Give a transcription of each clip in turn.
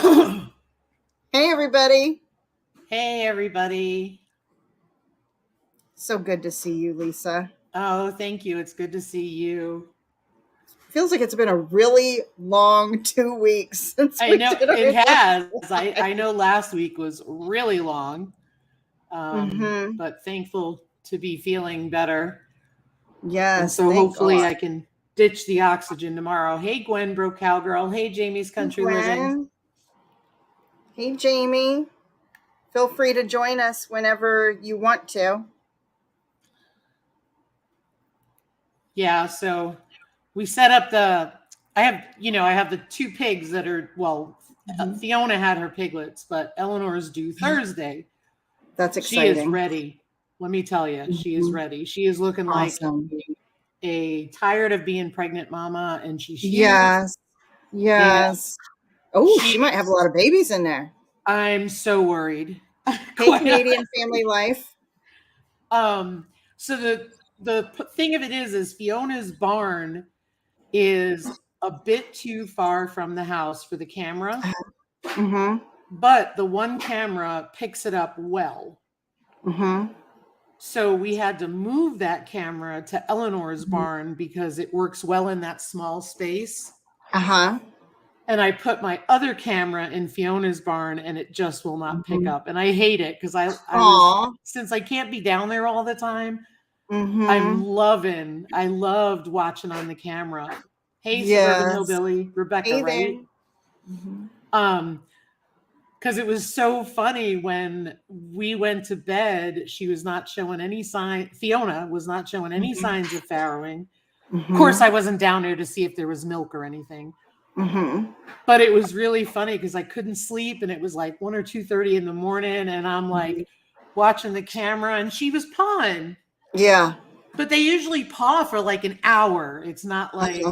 Hey, everybody. Hey, everybody. So good to see you, Lisa. Oh, thank you. It's good to see you. Feels like it's been a really long 2 weeks since I we know did our it has. last I know last week was really long, Mm-hmm. but thankful to be feeling better. And Yes, so thank hopefully God. I can ditch the oxygen tomorrow. Hey, Gwen Broke Cowgirl. Hey, Jamie's Hey, Country Living. Gwen. Hey, Jamie. Feel free to join us whenever you want to. Yeah, so we set up I have the two pigs that are, Fiona had her piglets, but Eleanor's due Thursday. That's She is exciting. ready. Let me tell you, she is Mhm. ready. She is looking like Awesome. a tired of being pregnant mama, and she's huge. Yes. And Yes. Oh, she might have a lot of babies in there. I'm so worried. Hey, Canadian Family Life. So the thing of it is Fiona's barn is a bit too far from the house for the camera. Mm-hmm. But the one camera picks it up well. Mm-hmm. So we had to move that camera to Eleanor's barn because it works well in that small space. Uh-huh. And I put my other camera in Fiona's barn and it just will not pick up. And I hate it because since I can't be down there all the time, I loved watching on the camera. Hey, Suburban Hillbilly, Rebecca, hey right? Because it was so funny when we went to bed, she was not showing any sign. Fiona was not showing any signs of farrowing. Of course, I wasn't down there to see if there was milk or anything. But it was really funny because I couldn't sleep, and it was like 1 or 2:30 in the morning, and I'm like watching the camera, and she was pawing. Yeah. But they usually paw for like an hour. It's not like,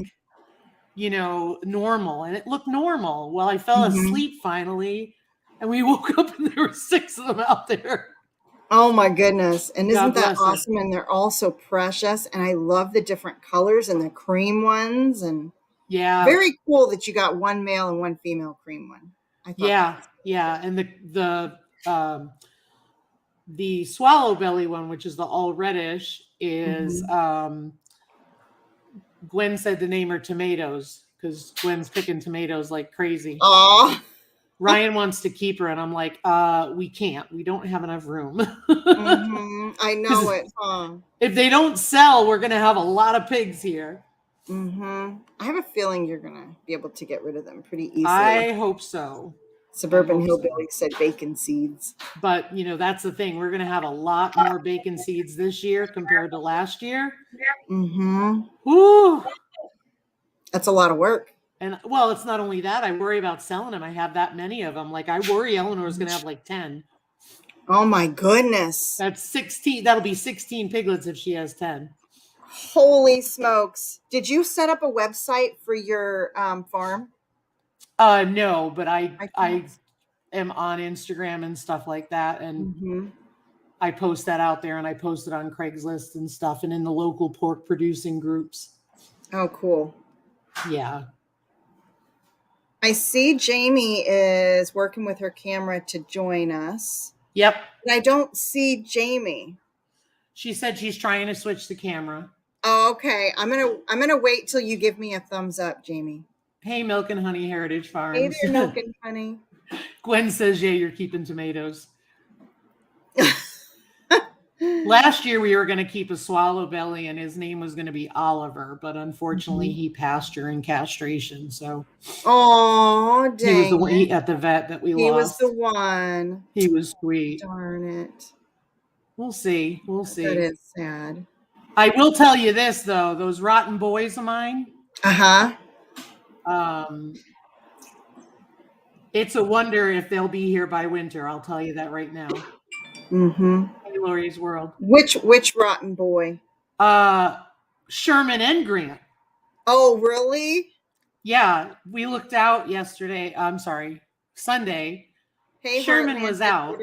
normal. And it looked normal. Well, I fell asleep finally, and we woke up and there were 6 of them out there. Oh my goodness. And God isn't that bless awesome? And they're all so precious. And I love the different colors and the cream ones. And Yeah. very cool that you got one male and one female cream one. I thought Yeah. And the swallow belly one, which is the all reddish, is Gwen said to name her Tomatoes because Gwen's picking tomatoes like crazy. Oh. Ryan wants to keep her, and I'm like, we can't. We don't have enough room. I know it, huh? If they don't sell, we're going to have a lot of pigs here. I have a feeling you're going to be able to get rid of them pretty easily. I hope so. Suburban Hillbilly said bacon seeds. But, that's the thing. We're going to have a lot more bacon seeds this year compared to last year. Woo! That's a lot of work. And, well, it's not only that. I worry about selling them. I have that many of them. Like, I worry Eleanor's going to have like 10. Oh, my goodness. That's 16. That'll be 16 piglets if she has 10. Holy smokes. Did you set up a website for your farm? No, but I am on Instagram and stuff like that. And I post that out there, and I post it on Craigslist and stuff and in the local pork producing groups. Oh, cool. Yeah. I see Jamie is working with her camera to join us. Yep. But I don't see Jamie. She said she's trying to switch the camera. Oh, okay. I'm gonna wait till you give me a thumbs up, Jamie. Hey, Milk and Honey Heritage Farms. Hey there, Milk and Honey. Gwen says, yeah, you're keeping tomatoes. Last year we were going to keep a swallow belly, and his name was going to be Oliver, but unfortunately he passed during castration. So, oh, dang! He was the one at the vet that we lost. He was the one. He was sweet. Darn it. We'll see. That is sad. I will tell you this though: those rotten boys of mine. It's a wonder if they'll be here by winter. I'll tell you that right now. Hey, Lori's World. Which rotten boy? Sherman and Grant. Oh, really? Yeah, we looked out yesterday. I'm sorry, Sunday. Hey, Sherman Heartland was out.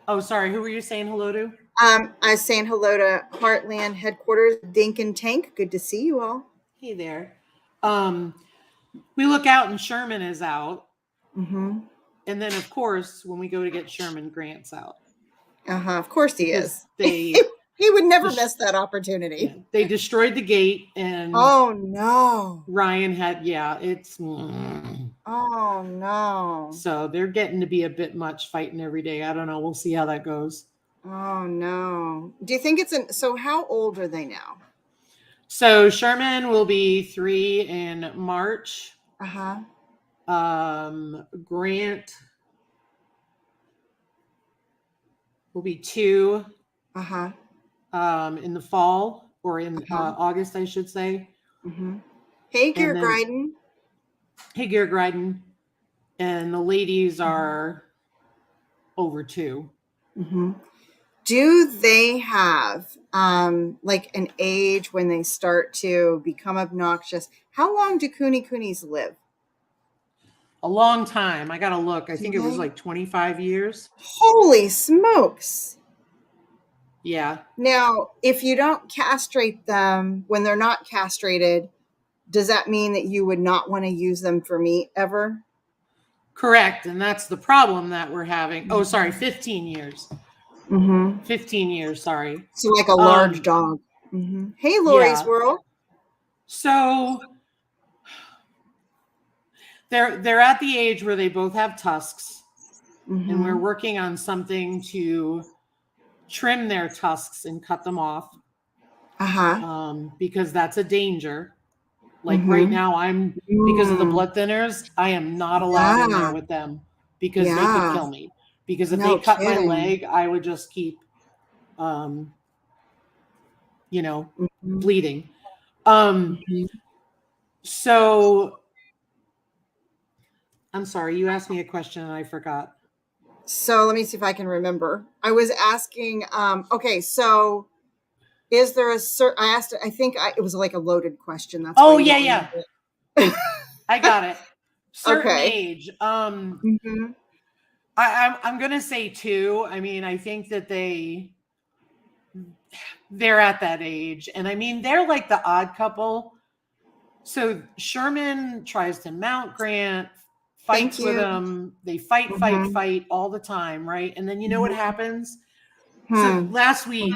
Oh, sorry. Who were you saying hello to? I was saying hello to Heartland headquarters, Dink and Tank. Good to see you all. Hey there. We look out and Sherman is out. Mm-hmm. And then, of course, when we go to get Sherman, Grant's out. Of course he Because is. they He would never Just- miss that opportunity. yeah, they destroyed the gate, and Oh no. Ryan had it's Oh no. so they're getting to be a bit much fighting every day. I don't know. We'll see how that goes. Oh no. Do you think so how old are they now? So Sherman will be 3 in March. Uh-huh. Grant will be 2 Uh-huh. in the fall, or in Uh-huh. August, I should say. Mm-hmm. Hey, And Gear then- Gryden. Hey, Garrett Gryden. And the ladies are over 2. Mm-hmm. Do they have like an age when they start to become obnoxious? How long do Coonies live? A long time. I got to look. I think it was Okay. like 25 years. Holy smokes. Yeah. Now, if you don't castrate them when they're not castrated, does that mean that you would not want to use them for meat ever? Correct. And that's the problem that we're having. Oh, sorry. 15 years. Mm-hmm. 15 years. Sorry. So like a large dog. Mm-hmm. Hey, Lori's yeah. World. So they're at the age where they both have tusks, Mm-hmm. and we're working on something to trim their tusks and cut them off, because that's a danger. Like right now, because of the blood thinners, I am not allowed in there with them because they could kill me. Because if No they cut kidding. my leg, I would just keep, bleeding. So I'm sorry, you asked me a question and I forgot. So let me see if I can remember. I was asking, okay, so is there a certain, I think it was like a loaded question. That's Oh, why you didn't yeah. remember I got it. Certain Okay. age. Mm-hmm. I'm gonna say 2. I mean, I think that they're at that age, and I mean they're like the odd couple. So Sherman tries to mount Grant, fights with him. They fight all the time, right? And then you know what happens? So last week,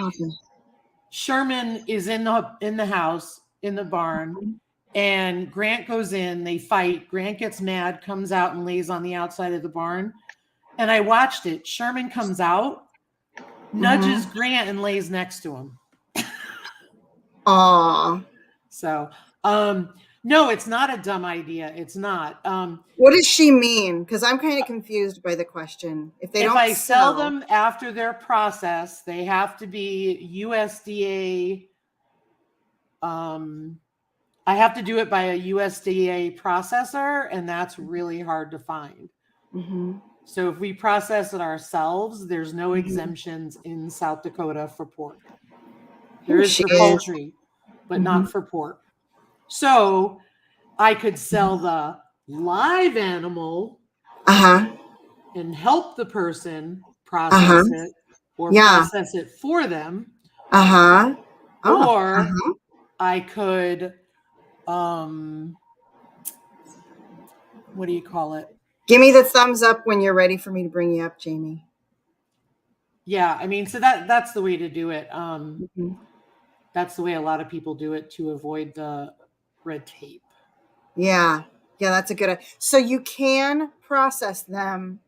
Sherman is in the house in the barn, and Grant goes in. They fight. Grant gets mad, comes out and lays on the outside of the barn. And I watched it. Sherman comes out, nudges Grant, and lays next to him. Aw. So, no, it's not a dumb idea. It's not. What does she mean? Because I'm kind of confused by the question. If I sell them after they're processed, they have to be USDA. I have to do it by a USDA processor, and that's really hard to find. Mm-hmm. So if we process it ourselves, there's no exemptions in South Dakota for pork. There is for poultry, but not for pork. So I could sell the live animal and help the person process it, or process it for them. Or I could, what do you call it? Give me the thumbs up when you're ready for me to bring you up, Jamie. Yeah, I mean, so that's the way to do it. That's the way a lot of people do it to avoid the red tape. Yeah, that's a good. So you can process them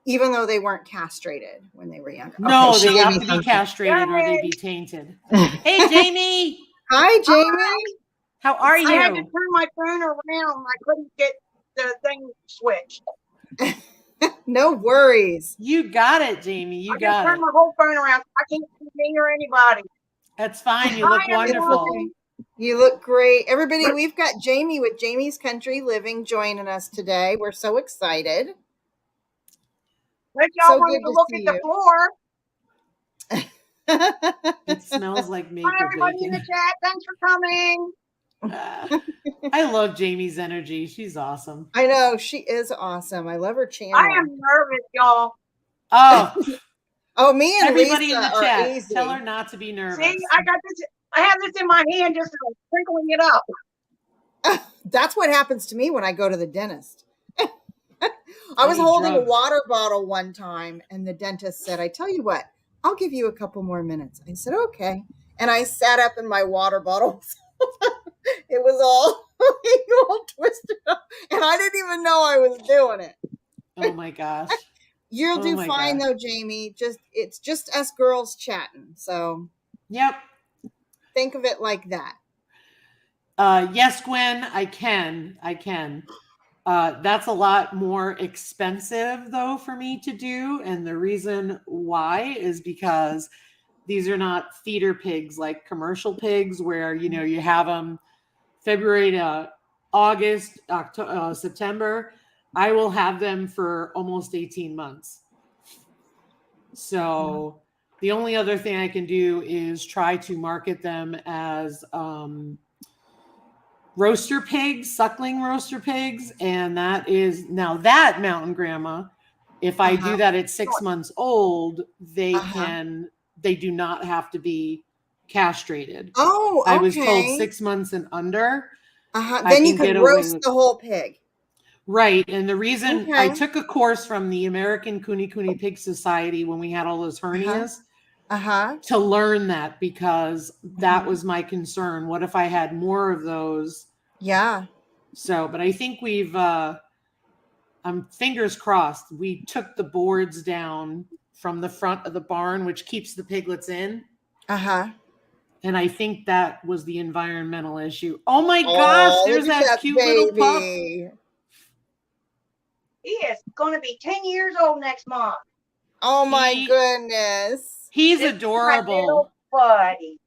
even though they weren't castrated when they were younger. No, okay, they have to be castrated or they'd be tainted. Hey, Jamie. Hi, Jamie. Hi. How are you? I had to turn my phone around. I couldn't get the thing switched. No worries. You got it, Jamie. You got it. I turned my whole phone around. I can't see me or anybody. That's fine. You look wonderful. You look great. Everybody, we've got Jamie with Jamie's Country Living joining us today. We're so excited. If y'all wanted to look at the floor. It smells like maple Hi, everybody bacon. in the chat. Thanks for coming. I love Jamie's energy. She's awesome. I know. She is awesome. I love her channel. I am nervous, y'all. Oh, me and everybody Lisa in the chat, easy. tell her not to be nervous. See, I got this. I have this in my hand, just sprinkling it up. That's what happens to me when I go to the dentist. I was Funny holding a drugs. water bottle one time, and the dentist said, I tell you what, I'll give you a couple more minutes. I said, okay. And I sat up in my water bottle. It was all twisted up, and I didn't even know I was doing it. Oh my gosh. You'll Oh do my fine God. though, Jamie. It's just us girls chatting. So Yep. think of it like that. Yes, Gwen, I can. That's a lot more expensive though for me to do. And the reason why is because these are not feeder pigs like commercial pigs where, you have them February to August, October, September. I will have them for almost 18 months. So the only other thing I can do is try to market them as roaster pigs, suckling roaster pigs. And that is now that Mountain Grandma, if I do that at 6 months old, they do not have to be castrated. Oh, okay. I was told 6 months and under. Then you could roast the whole pig. Right. And the reason I took a course from the American Kune Kune Pig Society when we had all those hernias to learn that, because that was my concern. What if I had more of those? Yeah. So, but I think I'm fingers crossed. We took the boards down from the front of the barn, which keeps the piglets in. And I think that was the environmental issue. Oh my gosh, there's that cute little pup. He is going to be 10 years old next month. Oh my goodness. He's adorable. My little buddy.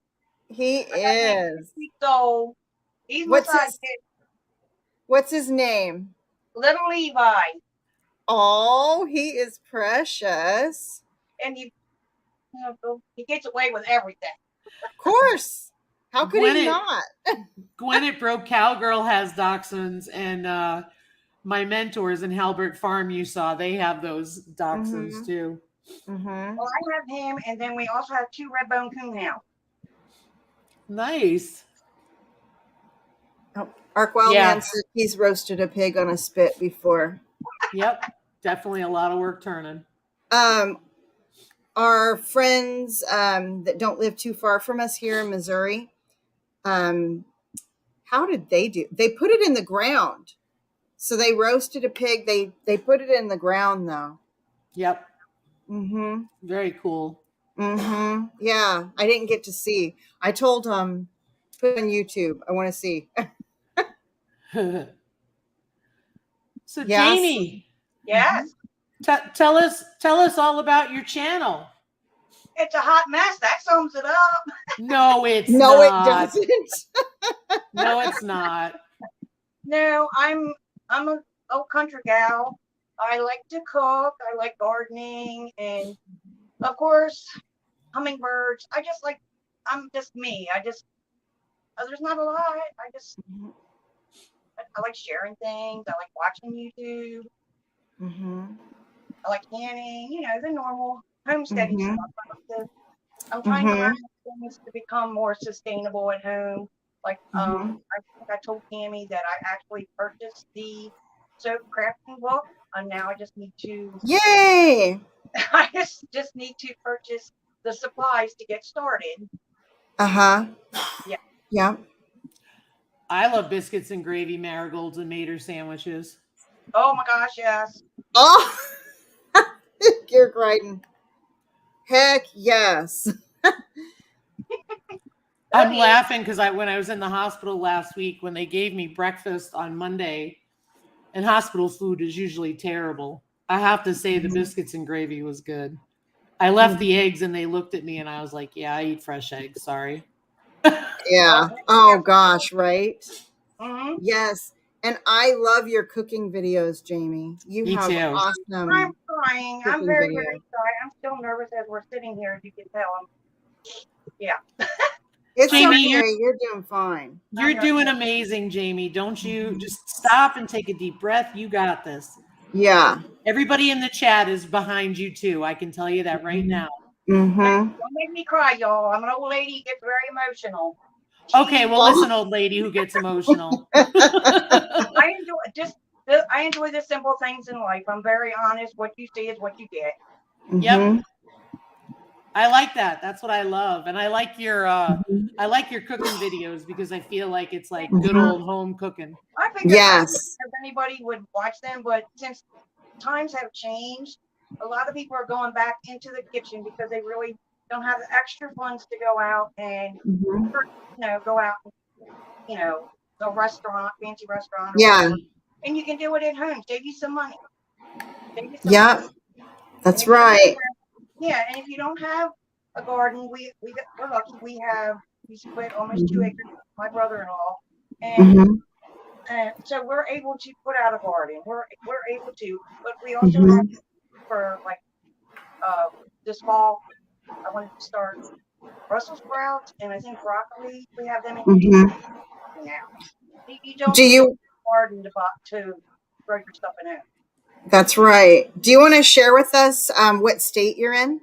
He is. 6 weeks old. He's what's his name? Little Levi. Oh, he is precious. And he gets away with everything. Of course. How could he not? Gwinnett Broke Cowgirl has dachshunds, and my mentors in Halbert Farm, you saw, they have those dachshunds too. Well, I have him, and then we also have 2 red-bone coonhounds. Nice. Oh, Ark Wildman said he's roasted a pig on a spit before. Yep, definitely a lot of work turning. Our friends that don't live too far from us here in Missouri, how did they do? They put it in the ground. So they roasted a pig. They put it in the ground though. Yep. Very cool. Yeah, I didn't get to see. I told him, put it on YouTube. I want to see. So Jamie. Yes. Tell us all about your channel. It's a hot mess. That sums it up. No, it's not. No, it doesn't. No, it's not. No, I'm an old country gal. I like to cook. I like gardening, and of course, hummingbirds. I'm just me. There's not a lot. I like sharing things. I like watching YouTube. I like canning, the normal homesteading stuff. I'm trying to learn things to become more sustainable at home. Like, I think I told Tammy that I actually purchased the soap crafting book, and now I just need to. Yay! I just need to purchase the supplies to get started. Yeah. I love biscuits and gravy, marigolds, and mater sandwiches. Oh my gosh, yes. Oh, you're Crichton. Heck yes. I'm laughing because when I was in the hospital last week, when they gave me breakfast on Monday, and hospital food is usually terrible, I have to say the biscuits and gravy was good. I left the eggs and they looked at me and I was like, yeah, I eat fresh eggs. Sorry. Yeah. Oh gosh, right? Yes. And I love your cooking videos, Jamie. Me have too. awesome. I'm trying. I'm very, videos. very sorry. I'm still nervous as we're sitting here, as you can tell. Yeah. It's Jamie, okay. You're doing fine. You're doing amazing, Jamie. Don't you just stop and take a deep breath. You got this. Yeah. Everybody in the chat is behind you too. I can tell you that right now. Don't make me cry, y'all. I'm an old lady who gets very emotional. Okay, well, listen, old lady who gets emotional. I enjoy I enjoy the simple things in life. I'm very honest. What you see is what you get. Yep. Mhm. I like that. That's what I love. And I like your cooking videos because I feel like it's like good Mhm. old home cooking. I figured Yes. if anybody would watch them, but since times have changed, a lot of people are going back into the kitchen because they really don't have the extra funds to go out and Mhm. go out, you know, a restaurant, fancy restaurant or Yeah. whatever. And you can do it at home. Save you some money. Save you some money. Yep. And That's if you don't right. yeah, and if you don't have a garden, we're lucky. We split almost 2 acres Mhm. with my brother-in-law, and Mhm. so we're able to put out a garden. We're able to, but we also have Mhm. for like uh this fall. I wanted to start Brussels sprouts and I think broccoli. We have them in Mhm. now. You don't Do need a you? garden to grow your stuff in home. That's right. Do you want to share with us what state you're in?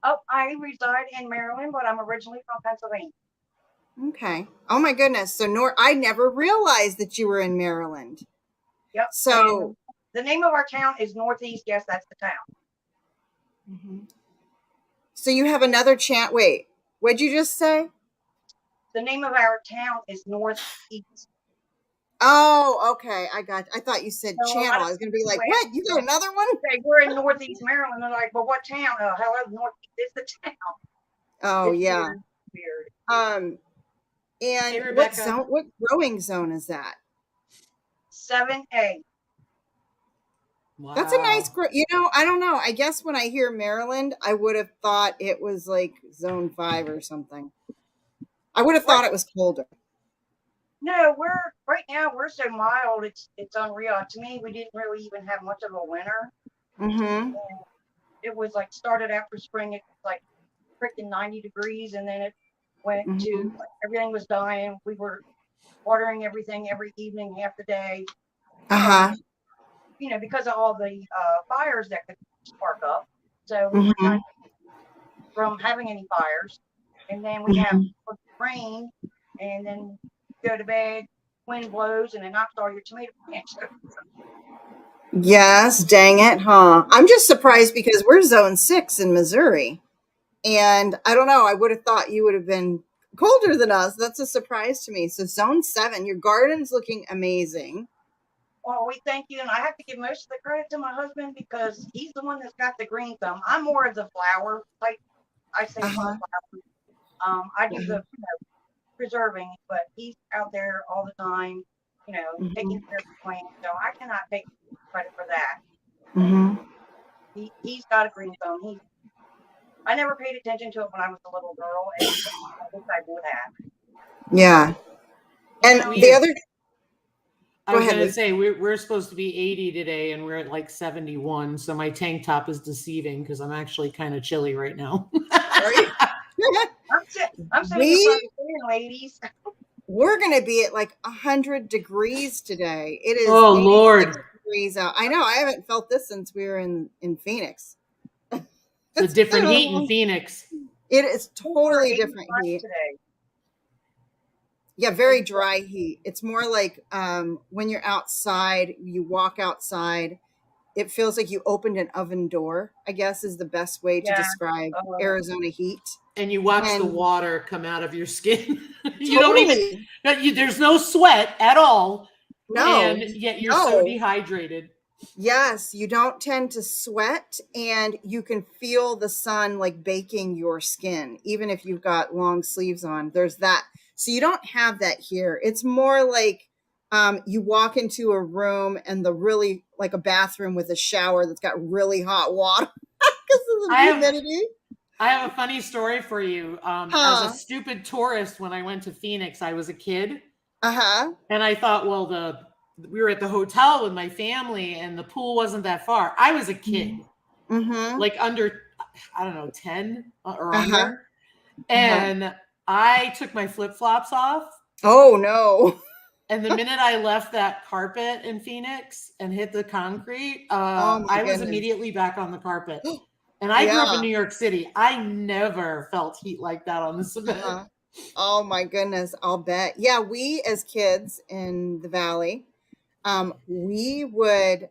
Oh, I reside in Maryland, but I'm originally from Pennsylvania. Okay. Oh my goodness. So I never realized that you were in Maryland. Yep. So And the name of our town is Northeast. Yes, that's the town. Mhm. So you have another chant. Wait, what'd you just say? The name of our town is Northeast. Oh, okay. I thought you said So a lot channel. of I was gonna be like, people ask what? You got another one? say we're in Northeast Maryland. They're like, well, what town? Oh, hello, Northeast is the town. Oh It's yeah. weird, weird. Um, Hey and Rebecca. what growing zone is that? 7A. That's a nice Wow. I don't know. I guess when I hear Maryland, I would have thought it was like zone 5 or something. I would have Right? thought it was colder. No, we're right now we're so mild. It's unreal. To me, we didn't really even have much of a winter. Mm-hmm. It was like started after spring. It was like freaking 90 degrees, and then it went to Mm-hmm. like, everything was dying. We were watering everything every evening, half the day. Um, Uh-huh. because of all the fires that could spark up. So we were kind Mm-hmm. of from having any fires, and then we have Mm-hmm. rain, and then go to bed. Wind blows, and it knocks all your tomato plants. Yes, dang it, huh? I'm just surprised because we're zone 6 in Missouri. And I don't know, I would have thought you would have been colder than us. That's a surprise to me. So zone 7, your garden's looking amazing. Well, we thank you, and I have to give most of the credit to my husband because he's the one that's got the green thumb. I'm more of the flower type. I say Uh-huh. sunflower. I do the preserving, but he's out there all the time, taking Mm-hmm. care of the plant. So I cannot take credit for that. Mm-hmm. He's got a green thumb. I never paid attention to it when I was a little girl, and I wish I would have. Yeah. Well, And the other I go was ahead, gonna Liz. say we're supposed to be 80 today, and we're at like 71. So my tank top is deceiving because I'm actually kind of chilly right now. Right? I'm sitting in front we of the fan, ladies. we're gonna be at like 100 degrees today. It is Oh 86 Lord, degrees out. I know, I haven't felt this since we were in Phoenix. it's a It's been different a heat in long, Phoenix. it is We're totally different 85 heat. today. Yeah, very 85. dry heat. It's more like when you're outside, you walk outside, it feels like you opened an oven door, I guess is the best way to Yeah. describe Arizona heat. And you watch the And water come out of your skin. You don't even, totally, there's no sweat at all. no, And yet you're so no. dehydrated. Yes, you don't tend to sweat and you can feel the sun like baking your skin, even if you've got long sleeves on. There's that. So you don't have that here. It's more like you walk into a room and the really like a bathroom with a shower that's got really hot water because of the I have humidity. I have a funny story for you. As a Huh. stupid tourist, when I went to Phoenix, I was a kid, Uh-huh. and I thought, well, we were at the hotel with my family, and the pool wasn't that far. I was a kid, Mm-hmm. like under, I don't know, 10 or Uh-huh. under, and I took my flip flops off. Oh no. And the minute I left that carpet in Phoenix and hit the concrete, Oh my I was goodness. immediately back on the carpet. And I grew up in Yeah. New York City. I never felt heat like that on the cement. Uh-huh. Oh my goodness, I'll bet. Yeah, we as kids in the valley, we would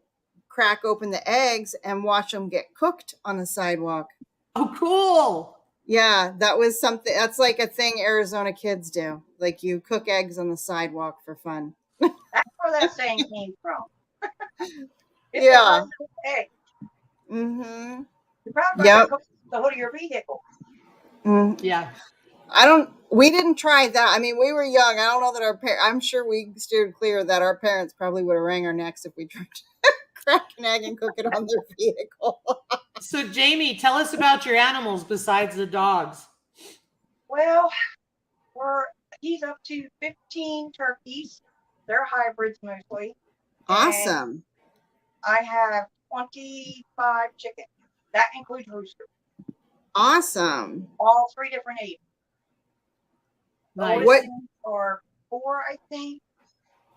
crack open the eggs and watch them get cooked on the sidewalk. Oh, cool. Yeah, that was something. That's like a thing Arizona kids do. Like you cook eggs on the sidewalk for fun. That's where that saying came from. It's Yeah. a husband egg. Mm-hmm. You're probably Yep. going to cook the hood of your vehicle. Yeah. We didn't try that. I mean, we were young. I don't know that I'm sure we steered clear that our parents probably would have wrung our necks if we tried to crack an egg and cook it on their vehicle. So, Jamie, tell us about your animals besides the dogs. Well, he's up to 15 turkeys. They're hybrids mostly. Awesome. I have 25 chickens. That includes roosters. Awesome. All 3 different ages. Nice. What- Or 4, I think.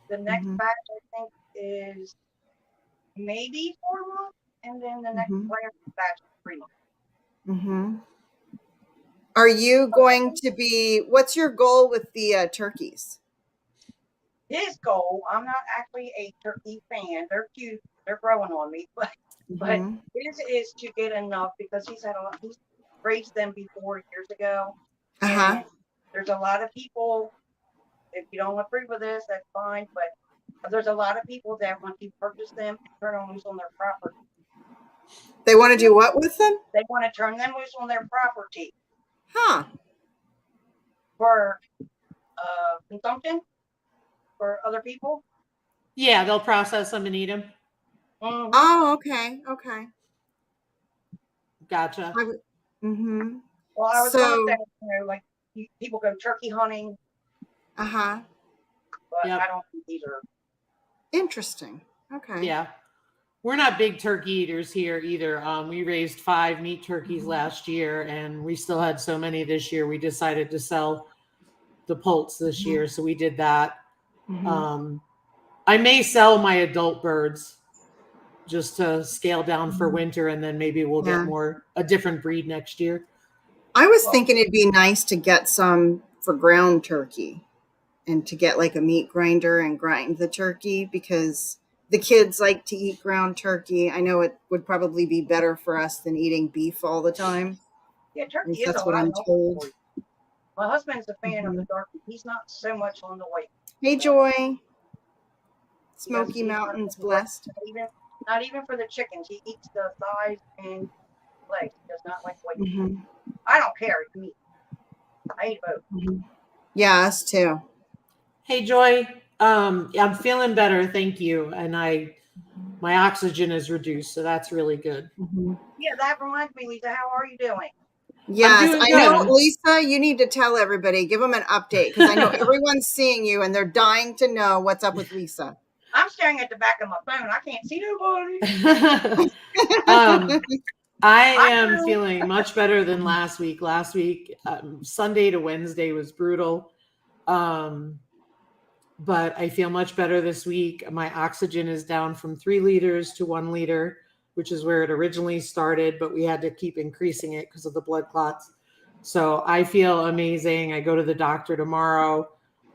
The next Mhm. batch, I think, is maybe 4 months. And then the next Mhm. batch is 3 months. Mm-hmm. Are you going to be, what's your goal with the turkeys? His goal, I'm not actually a turkey fan. They're cute. They're growing on me. But Mhm. his is to get enough because he's raised them before years ago. Uh-huh. And there's a lot of people, if you don't approve of this, that's fine. But there's a lot of people that want to purchase them and turn them loose on their property. They want to do what with them? They want to turn them loose on their property Huh. for consumption for other people. Yeah, they'll process them and eat them. Mhm. Oh, okay. Okay. Gotcha. Mm-hmm. Well, I was going So, to say, like people go turkey hunting, uh-huh. but Yep. I don't think these are. Interesting. Okay. Yeah. We're not big turkey eaters here either. We raised 5 meat turkeys last year, and we still had so many this year. We decided to sell the poults this year, so we did that. Mhm. I may sell my adult birds just to scale down for winter, and then maybe we'll Yeah. get a different breed next year. I was thinking it'd be nice to get some for ground turkey and to get like a meat grinder and grind the turkey because the kids like to eat ground turkey. I know it would probably be better for us than eating beef all the time. Yeah, At turkey least is that's a what lot I'm healthier told. for you. My husband's a fan of the Mhm. turkey. He's not so much on the weight. Hey, Joy. He Smoky doesn't Mountains eat blessed. Not even for the chickens. He eats the thighs and legs. He does not like weight. Mhm. I don't care. It's meat. I eat both. Mhm. Yeah, us too. Hey, Joy. I'm feeling better, thank you. And my oxygen is reduced, so that's really good. Mhm. Yeah, that reminds me, Lisa. How are you doing? Yes, doing I know, good. Lisa, you need to tell everybody, give them an update because I know everyone's seeing you and they're dying to know what's up with Lisa. I'm staring at the back of my phone. I can't see nobody. I am feeling much better than last week. Last week, Sunday to Wednesday was brutal. But I feel much better this week. My oxygen is down from 3 liters to 1 liter, which is where it originally started, but we had to keep increasing it because of the blood clots. So I feel amazing. I go to the doctor tomorrow,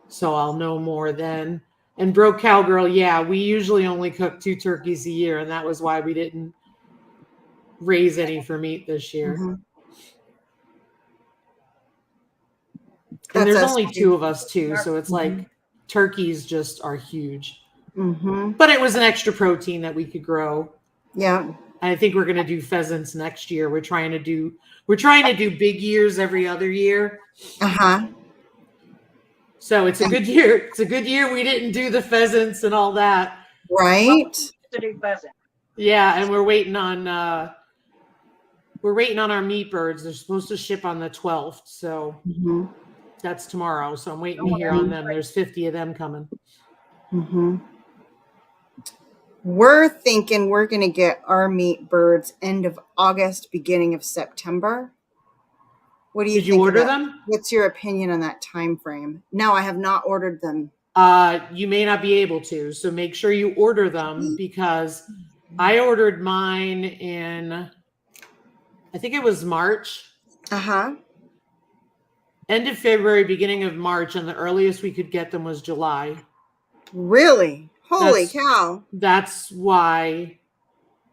so I'll know more then. And Broke Cowgirl, yeah, we usually only cook 2 turkeys a year, and that was why we didn't raise any for meat this year. Mhm. And That's there's us only too. 2 of us too, so it's like turkeys just are huge. Mhm. But it was an extra protein that we could grow. Yeah. I think we're going to do pheasants next year. We're trying to do big years every other year. Uh-huh. So it's a good year. It's a good year we didn't do the pheasants and all that. Right. To do pheasant. Yeah, and we're waiting on our meat birds. They're supposed to ship on the 12th, so Mhm. that's tomorrow. So I'm waiting to hear on them. There's 50 of them coming. Mhm. We're thinking we're going to get our meat birds end of August, beginning of September. What do you Did you think of order that? them? What's your opinion on that time frame? No, I have not ordered them. You may not be able to. So make sure you order them because I ordered mine in, I think it was March. Uh-huh. End of February, beginning of March, and the earliest we could get them was July. Really? Holy cow. That's why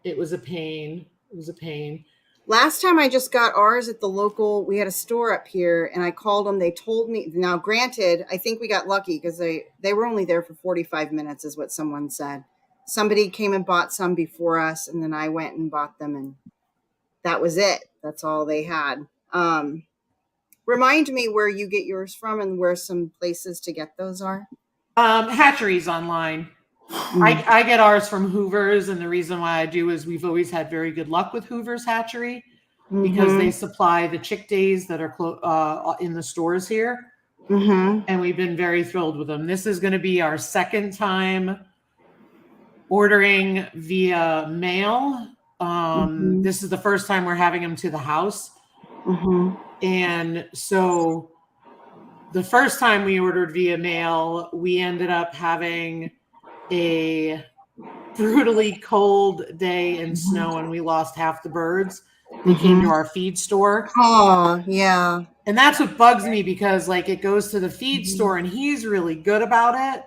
it was a pain. It was a pain. Last time I just got ours at the local, we had a store up here, and I called them. They told me, now granted, I think we got lucky because they were only there for 45 minutes is what someone said. Somebody came and bought some before us, and then I went and bought them, and that was it. That's all they had. Remind me where you get yours from and where some places to get those are. Hatcheries online. I get ours from Hoover's, and the reason why I do is we've always had very good luck with Hoover's Hatchery because they supply the chick days that are in the stores here, and we've been very thrilled with them. This is going to be our second time ordering via mail. This is the first time we're having them to the house, and so the first time we ordered via mail, we ended up having a brutally cold day and snow, and we lost half the birds. They came to our feed store. Oh, yeah. And that's what bugs me because like it goes to the feed store and he's really good about it.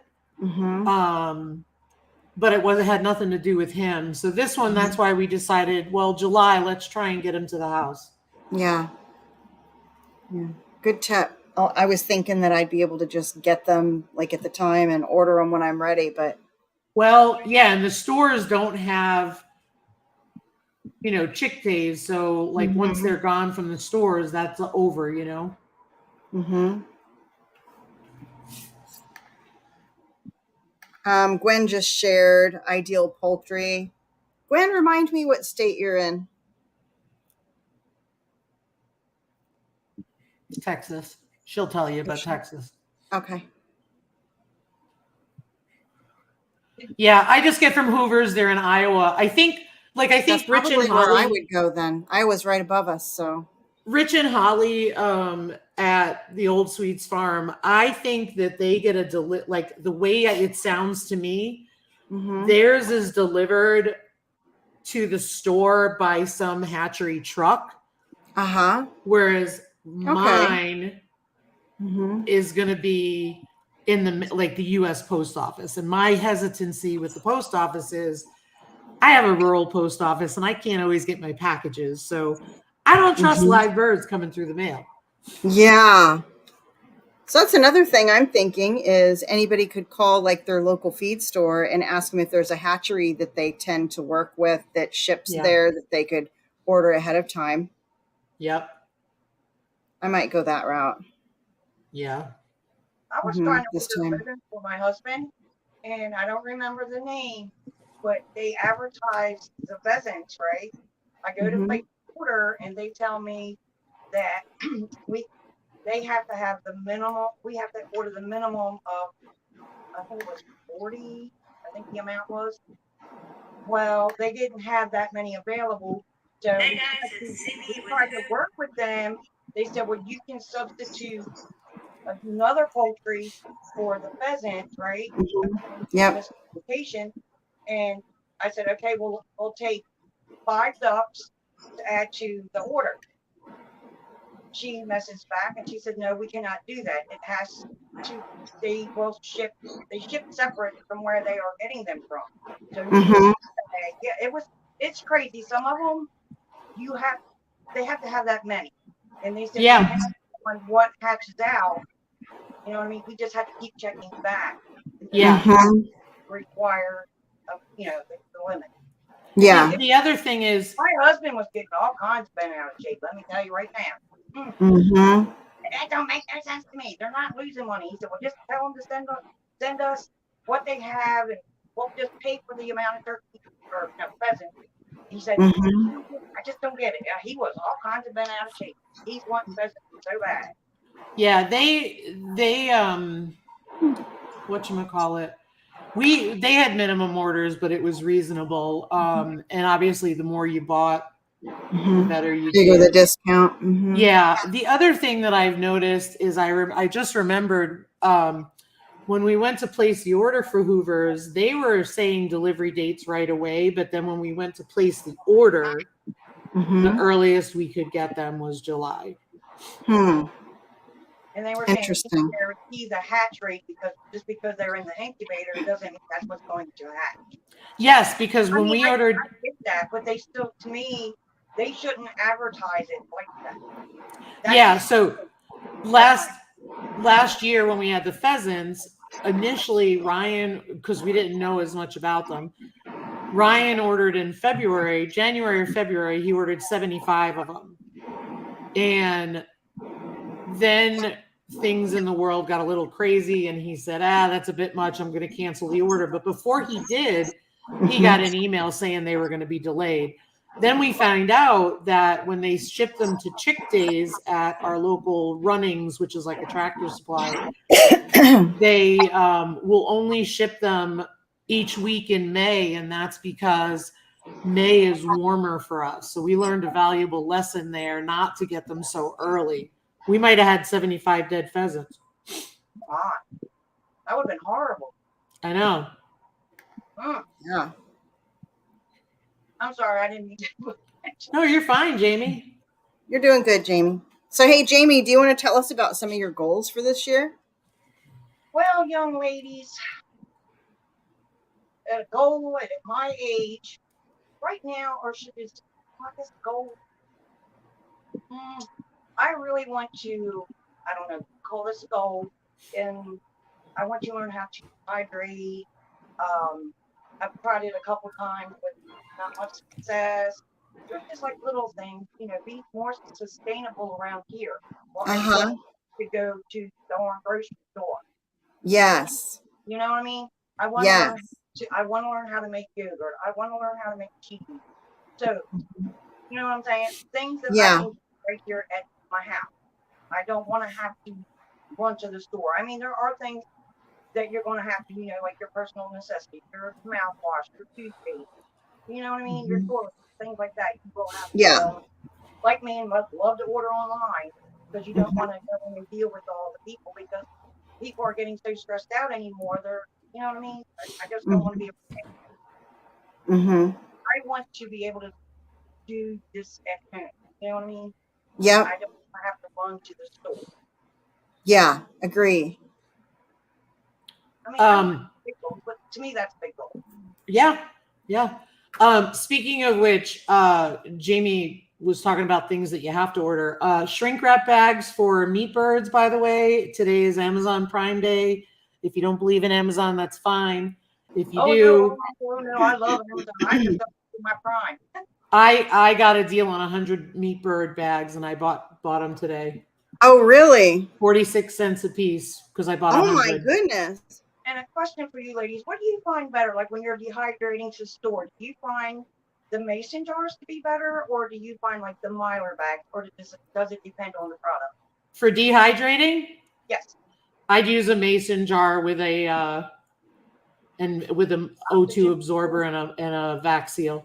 But it had nothing to do with him. So this one, that's why we decided, well, July, let's try and get him to the house. Yeah. Good tip. Oh, I was thinking that I'd be able to just get them like at the time and order them when I'm ready, but well, yeah, and the stores don't have, chick days. So like once they're gone from the stores, that's over, Gwen just shared Ideal Poultry. Gwen, remind me what state you're in. Texas. She'll tell you about Texas. Okay. Yeah, I just get from Hoover's. They're in Iowa. I think That's Rich and probably where Holly. I would go then. Iowa's right above us, so. Rich and Holly at the Old Sweets Farm, I think that they get like the way it sounds to me, theirs is delivered to the store by some hatchery truck. Whereas mine is going to be in the U.S. Post Office. And my hesitancy with the post office is I have a rural post office and I can't always get my packages. So I don't trust live birds coming through the mail. Yeah. So that's another thing I'm thinking is anybody could call like their local feed store and ask them if there's a hatchery that they tend to work with that ships there that they could order ahead of time. Yep. I might go that route. Yeah. I was trying to order pheasants for my husband, and I don't remember the name, but they advertise the pheasants, right? I go to place order, and they tell me that they have to have the minimum. We have to order the minimum of, I think it was 40. I think the amount was. Well, they didn't have that many available, so we tried to work with them. They said, well, you can substitute another poultry for the pheasant, right? Yep. And I said, okay, well, we'll take 5 ducks to add to the order. She messaged back and she said, no, we cannot do that. It has to, they ship separate from where they are getting them from. So it's crazy. Some of them they have to have that many. And they said, on what hatches out, you know what I mean? We just have to keep checking back. Require, the limit. Yeah. The other thing is, my husband was getting all kinds of bent out of shape. Let me tell you right now. That don't make no sense to me. They're not losing money. He said, well, just tell them to send us what they have, and we'll just pay for the amount of turkey or pheasant. He said, I just don't get it. He was all kinds of bent out of shape. He's wanting pheasant so bad. Yeah, they whatchamacallit. They had minimum orders, but it was reasonable. And obviously the more you bought, the better you bigger the discount. Yeah. The other thing that I've noticed is I just remembered when we went to place the order for Hoover's, they were saying delivery dates right away, but then when we went to place the order, the earliest we could get them was July. And they were saying Interesting. guarantee the hatch rate because just because they're in the incubator doesn't mean that's what's going to hatch. Yes, because when we ordered, I get that, but they still, to me, they shouldn't advertise it like that. yeah. So last year when we had the pheasants, initially Ryan, because we didn't know as much about them, Ryan ordered in January or February, he ordered 75 of them. And then things in the world got a little crazy and he said, that's a bit much. I'm going to cancel the order. But before he did, he got an email saying they were going to be delayed. Then we found out that when they ship them to Chick Days at our local Runnings, which is like a Tractor Supply, they will only ship them each week in May, and that's because May is warmer for us. So we learned a valuable lesson there not to get them so early. We might have had 75 dead pheasants. God, that would have been horrible. I know. Yeah. I'm sorry, I didn't mean to. No, you're fine, Jamie. You're doing good, Jamie. So, hey, Jamie, do you want to tell us about some of your goals for this year? Well, young ladies, a goal at my age, right now, or should be what is goal? I really want to, I don't know, call this a goal, and I want to learn how to hydrate. I've tried it a couple times with not much success. They're just like little things, be more sustainable around here. Well, to go to the grocery store. Yes. You know what I mean? I want to learn how to make yogurt. I want to learn how to make cheese. So, you know what I'm saying? Things that I can do right here at my house. I don't want to have to run to the store. I mean, there are things that you're going to have to, like your personal necessities, your mouthwash, your toothpaste. You know what I mean? Your toilet, things like that. You will have to, like me, and love to order online because you don't want to go and deal with all the people because people are getting so stressed out anymore. They're, you know what I mean? I just don't want to be able to. I want to be able to do this at home. You know what I mean? Yeah. I don't have to run to the store. Yeah, agree. I mean, big goal, but to me, that's a big goal. Yeah. Speaking of which, Jamie was talking about things that you have to order. Shrink wrap bags for meat birds, by the way. Today is Amazon Prime Day. If you don't believe in Amazon, that's fine. If you do. No, I love Amazon. I just don't do my Prime. I got a deal on 100 meat bird bags and I bought them today. Oh, really? 46 cents a piece because I bought 100. Oh my goodness. And a question for you ladies, what do you find better? Like when you're dehydrating to store, do you find the mason jars to be better or do you find like the Mylar bags or does it depend on the product? For dehydrating? Yes. I'd use a mason jar with a O2 absorber and a vac seal.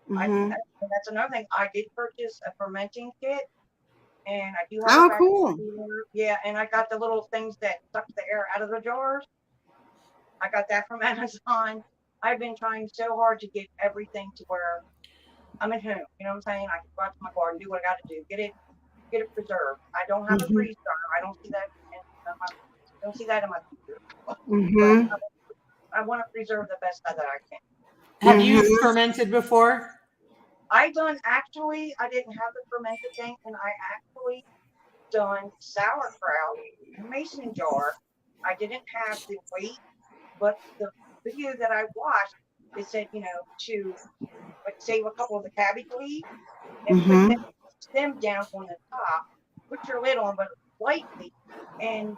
That's another thing. I did purchase a fermenting kit, and I do have. Oh, cool! Yeah, and I got the little things that suck the air out of the jars. I got that from Amazon. I've been trying so hard to get everything to where I'm at home. You know what I'm saying? I can go out to my garden, do what I got to do, get it preserved. I don't have a freezer. I don't see that. I don't see that in my computer. I want to preserve the best that I can. Have you fermented before? I didn't have the fermented thing, and I actually done sauerkraut in a mason jar. I didn't have the weight, but the video that I watched, it said, to like save a couple of the cabbage leaves and put them down on the top, put your lid on, but lightly, and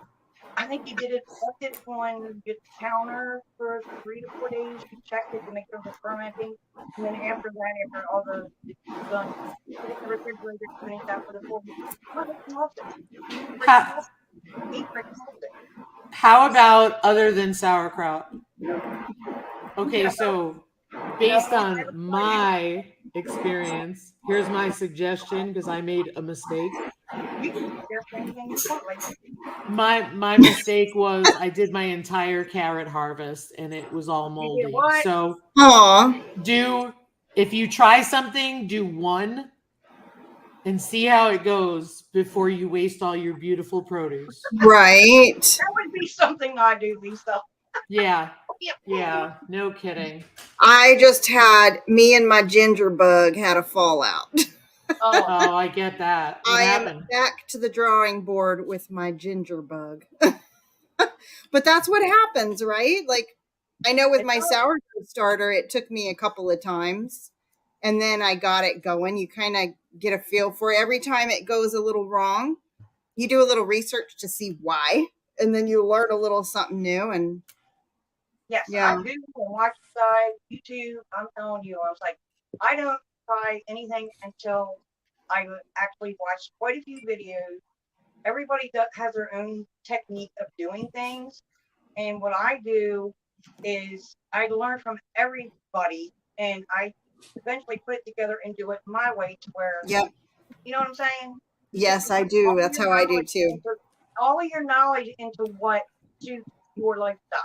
I think you left it on your counter for 3 to 4 days. You checked it to make sure it was fermenting. And then after that, after all the done, put it in the refrigerator, finish that for the 4 weeks. How about other than sauerkraut? Okay, so based on my experience, here's my suggestion because I made a mistake. My mistake was I did my entire carrot harvest and it was all moldy. So if you try something, do one and see how it goes before you waste all your beautiful produce. Right. That would be something I do, Lisa. Yeah. Yep. Yeah. No kidding. I just had me and my ginger bug had a fallout. Oh, Oh, I get that. What I am happened? back to the drawing board with my ginger bug. But that's what happens, right? Like, I know with it my does. sourdough starter, it took me a couple of times and then I got it going. You kind of get a feel for it. Every time it goes a little wrong, you do a little research to see why, and then you learn a little something new. And Yes, I yeah, do. And watch guys, YouTube. I'm telling you, I was like, I don't try anything until I actually watch quite a few videos. Everybody has their own technique of doing things. And what I do is I learn from everybody and I eventually put it together and do it my way to where, yep, you know what I'm saying? You just yes, put I do. all That's your how I do knowledge too. into all of your knowledge into what suits your lifestyle.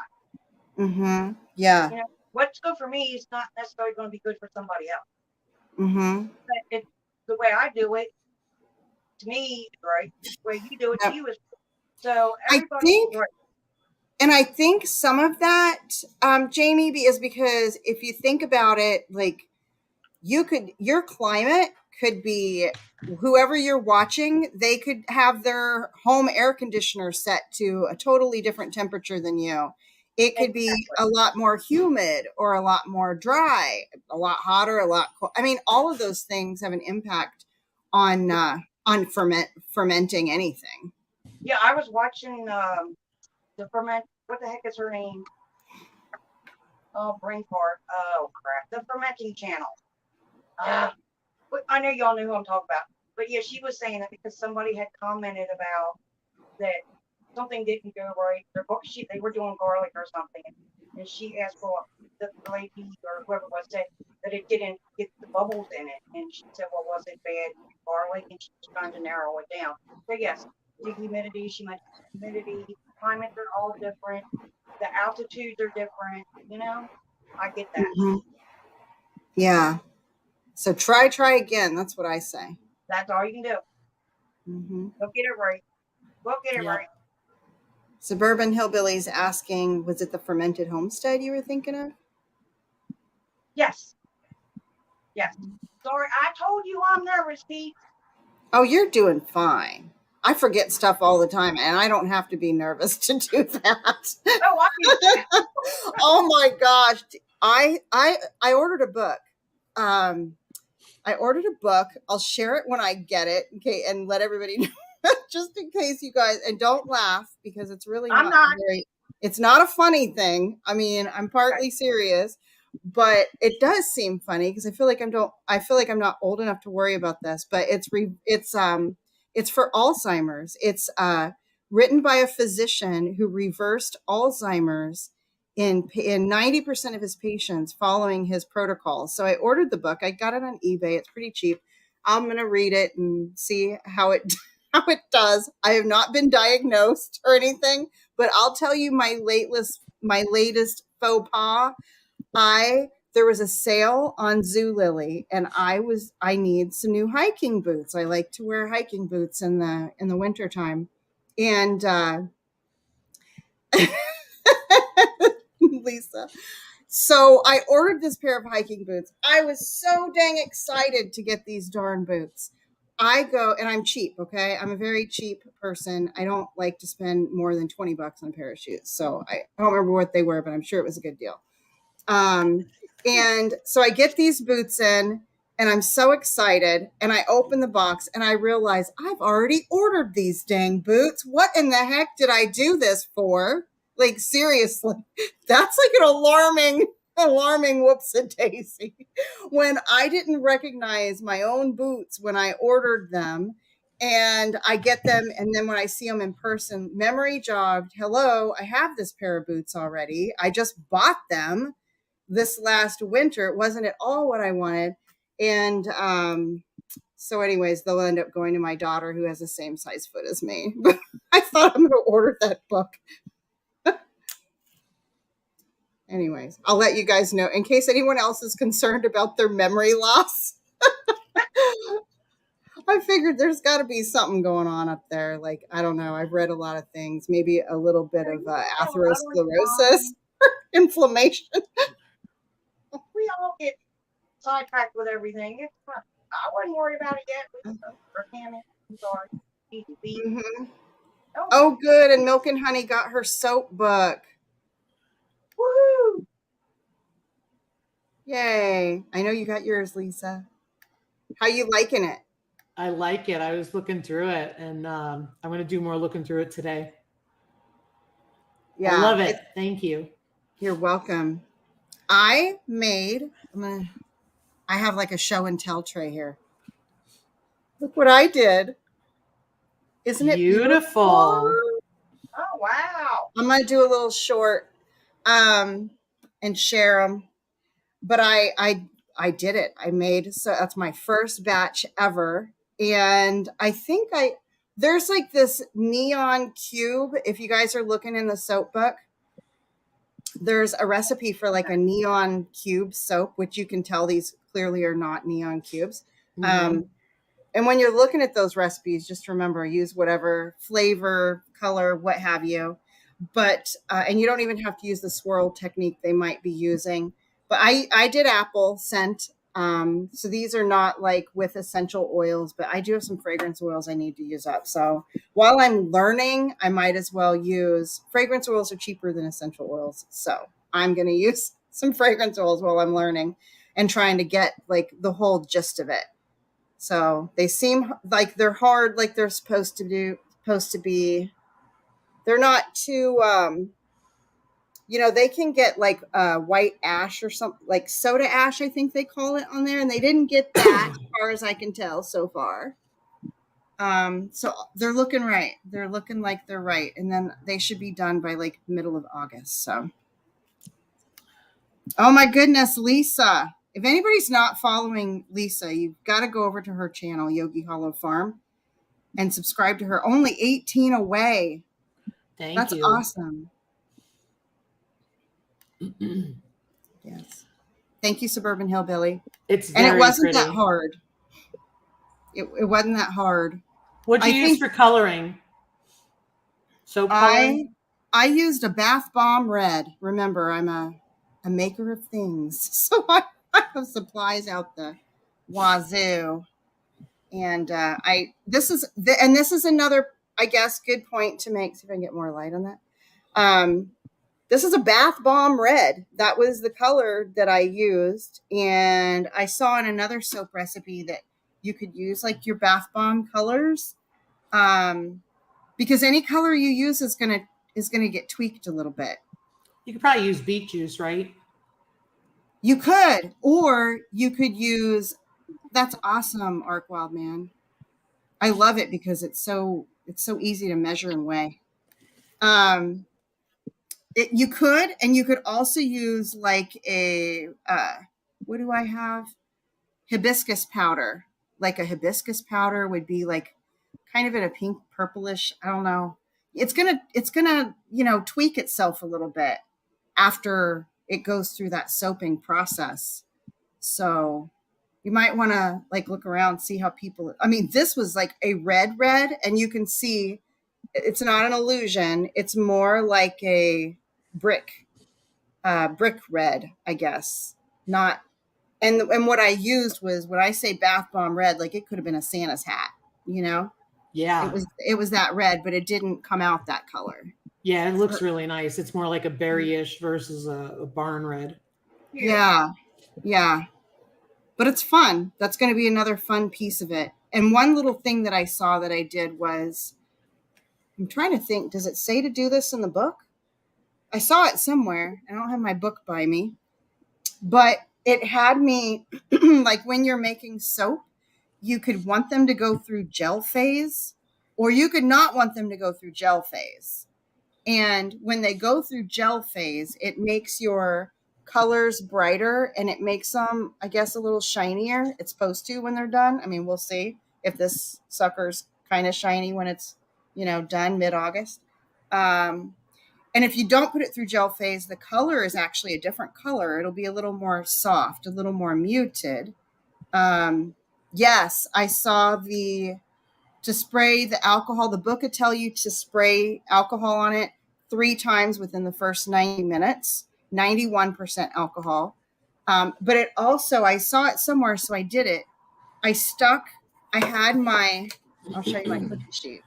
Mm-hmm. Yeah. You know, what's good for me is not necessarily going to be good for somebody else. Mm-hmm. But it's the way I do it, to me, is right. The way you do it to Yep. you is right. So I everybody's think right. And I think some of that, Jamie, is because if you think about it, like your climate could be whoever you're watching, they could have their home air conditioner set to a totally different temperature than you. It could be Exactly. a lot more humid or a lot more dry, a lot hotter, a lot cold. I mean, all of those things have an impact on fermenting anything. Yeah, I was watching the ferment. What the heck is her name? Oh, brain fart. Oh crap! The fermenting channel. But I know y'all know who I'm talking about. But yeah, she was saying that because somebody had commented about that something didn't go right. They were doing garlic or something, and she asked for the lady or whoever it was said that it didn't get the bubbles in it, and she said, "Well, was it bad garlic?" And she was trying to narrow it down. So yes, the humidity. She mentioned humidity. Climates are all different. The altitudes are different. You know, I get that. Mhm. Yeah. So try again. That's what I say. That's all you can do. Hmm. Go get it right. Go get it Yep. right. Suburban Hillbillies asking, was it the fermented homestead you were thinking of? Yes. Yes. Sorry, I told you I'm nervous, Pete. Oh, you're doing fine. I forget stuff all the time, and I don't have to be nervous to do that. Oh, I do too. Oh my gosh. I ordered a book. Um, I ordered a book. I'll share it when I get it, okay, and let everybody know just in case you guys, and don't laugh because it's really I'm not not. very, it's not a funny thing. I mean, I'm partly serious, but it does seem funny because I feel like I'm not old enough to worry about this, but it's for Alzheimer's. It's written by a physician who reversed Alzheimer's in 90% of his patients following his protocol. So I ordered the book. I got it on eBay. It's pretty cheap. I'm going to read it and see how it how it does. I have not been diagnosed or anything, but I'll tell you my latest faux pas. There was a sale on Zulily and I need some new hiking boots. I like to wear hiking boots in the wintertime. And Lisa. So I ordered this pair of hiking boots. I was so dang excited to get these darn boots. I go and I'm cheap, okay? I'm a very cheap person. I don't like to spend more than 20 bucks on a pair of shoes. So I don't remember what they were, but I'm sure it was a good deal. Um, and so I get these boots in and I'm so excited. And I open the box and I realize I've already ordered these dang boots. What in the heck did I do this for? Like, seriously, that's like an alarming whoops a daisy when I didn't recognize my own boots when I ordered them. And I get them, and then when I see them in person, memory jogged. Hello, I have this pair of boots already. I just bought them this last winter. It wasn't at all what I wanted. And so anyways, they'll end up going to my daughter who has the same size foot as me. But I thought I'm going to order that book. Anyways, I'll let you guys know in case anyone else is concerned about their memory loss. I figured there's got to be something going on up there. Like, I don't know. I've read a lot of things, maybe a little bit Yeah, of you know, atherosclerosis, inflammation. we all get sidetracked with everything. It's fun. I wouldn't worry about it yet. Or Tammy, I'm sorry. Easy. Hmm. Oh, Oh, good. And Milk and Honey got her soap book. woohoo! Yay. I know you got yours, Lisa. How you liking it? I like it. I was looking through it, and I'm going to do more looking through it today. I Yeah, love it. Thank you. you're welcome. I made, I have like a show and tell tray here. Look what I did. Isn't it beautiful? Beautiful. Oh, wow. I'm going to do a little short and share them. But I did it. I made, so that's my first batch ever. And I think there's like this neon cube. If you guys are looking in the soap book, there's a recipe for like a neon cube soap, which you can tell these clearly are not neon cubes. Mhm. And when you're looking at those recipes, just remember, use whatever flavor, color, what have you. But, and you don't even have to use the swirl technique they might be using. But I did apple scent. So these are not like with essential oils, but I do have some fragrance oils I need to use up. So while I'm learning, I might as well use fragrance oils are cheaper than essential oils. So I'm going to use some fragrance oils while I'm learning and trying to get like the whole gist of it. So they seem like they're hard, like they're supposed to be. They're not too, they can get like white ash or something, like soda ash, I think they call it on there. And they didn't get that as far as I can tell so far. So they're looking right. They're looking like they're right. And then they should be done by like middle of August. So, oh my goodness, Lisa. If anybody's not following Lisa, you've got to go over to her channel, Yogi Hollow Farm, and subscribe to her. Only 18 away. Thank you. That's awesome. Yes. Thank you, Suburban Hillbilly. It's And it very wasn't pretty. that hard. It wasn't that hard. What do you use for coloring? Soap coloring? I used a bath bomb red. Remember, I'm a maker of things. So I have supplies out the wazoo. And this is another, I guess, good point to make. See if I can get more light on that. This is a bath bomb red. That was the color that I used. And I saw in another soap recipe that you could use like your bath bomb colors. Because any color you use is gonna get tweaked a little bit. You could probably use beet juice, right? You could, or you could use, that's awesome, Arc Wild Man. I love it because it's so easy to measure and weigh. You could, and you could also use like a what do I have? Hibiscus powder. Like a hibiscus powder would be like kind of in a pink purplish. I don't know. It's gonna tweak itself a little bit after it goes through that soaping process. So you might want to like look around, see how people. I mean, this was like a red, and you can see it's not an illusion. It's more like a brick red, I guess. Not and what I used was, when I say bath bomb red, like it could have been a Santa's hat, Yeah. It was that red, but it didn't come out that color. Yeah, it looks really nice. It's more like a berryish versus a barn red. Yeah. But it's fun. That's going to be another fun piece of it. And one little thing that I saw that I did was, I'm trying to think, does it say to do this in the book? I saw it somewhere. I don't have my book by me, but it had me like when you're making soap, you could want them to go through gel phase, or you could not want them to go through gel phase. And when they go through gel phase, it makes your colors brighter and it makes them, I guess, a little shinier. It's supposed to when they're done. I mean, we'll see if this sucker's kind of shiny when it's, done mid-August. And if you don't put it through gel phase, the color is actually a different color. It'll be a little more soft, a little more muted. Yes, I saw to spray the alcohol. The book would tell you to spray alcohol on it 3 times within the first 90 minutes, 91% alcohol. But it also, I saw it somewhere, so I did it. I had I'll show you my cookie sheet.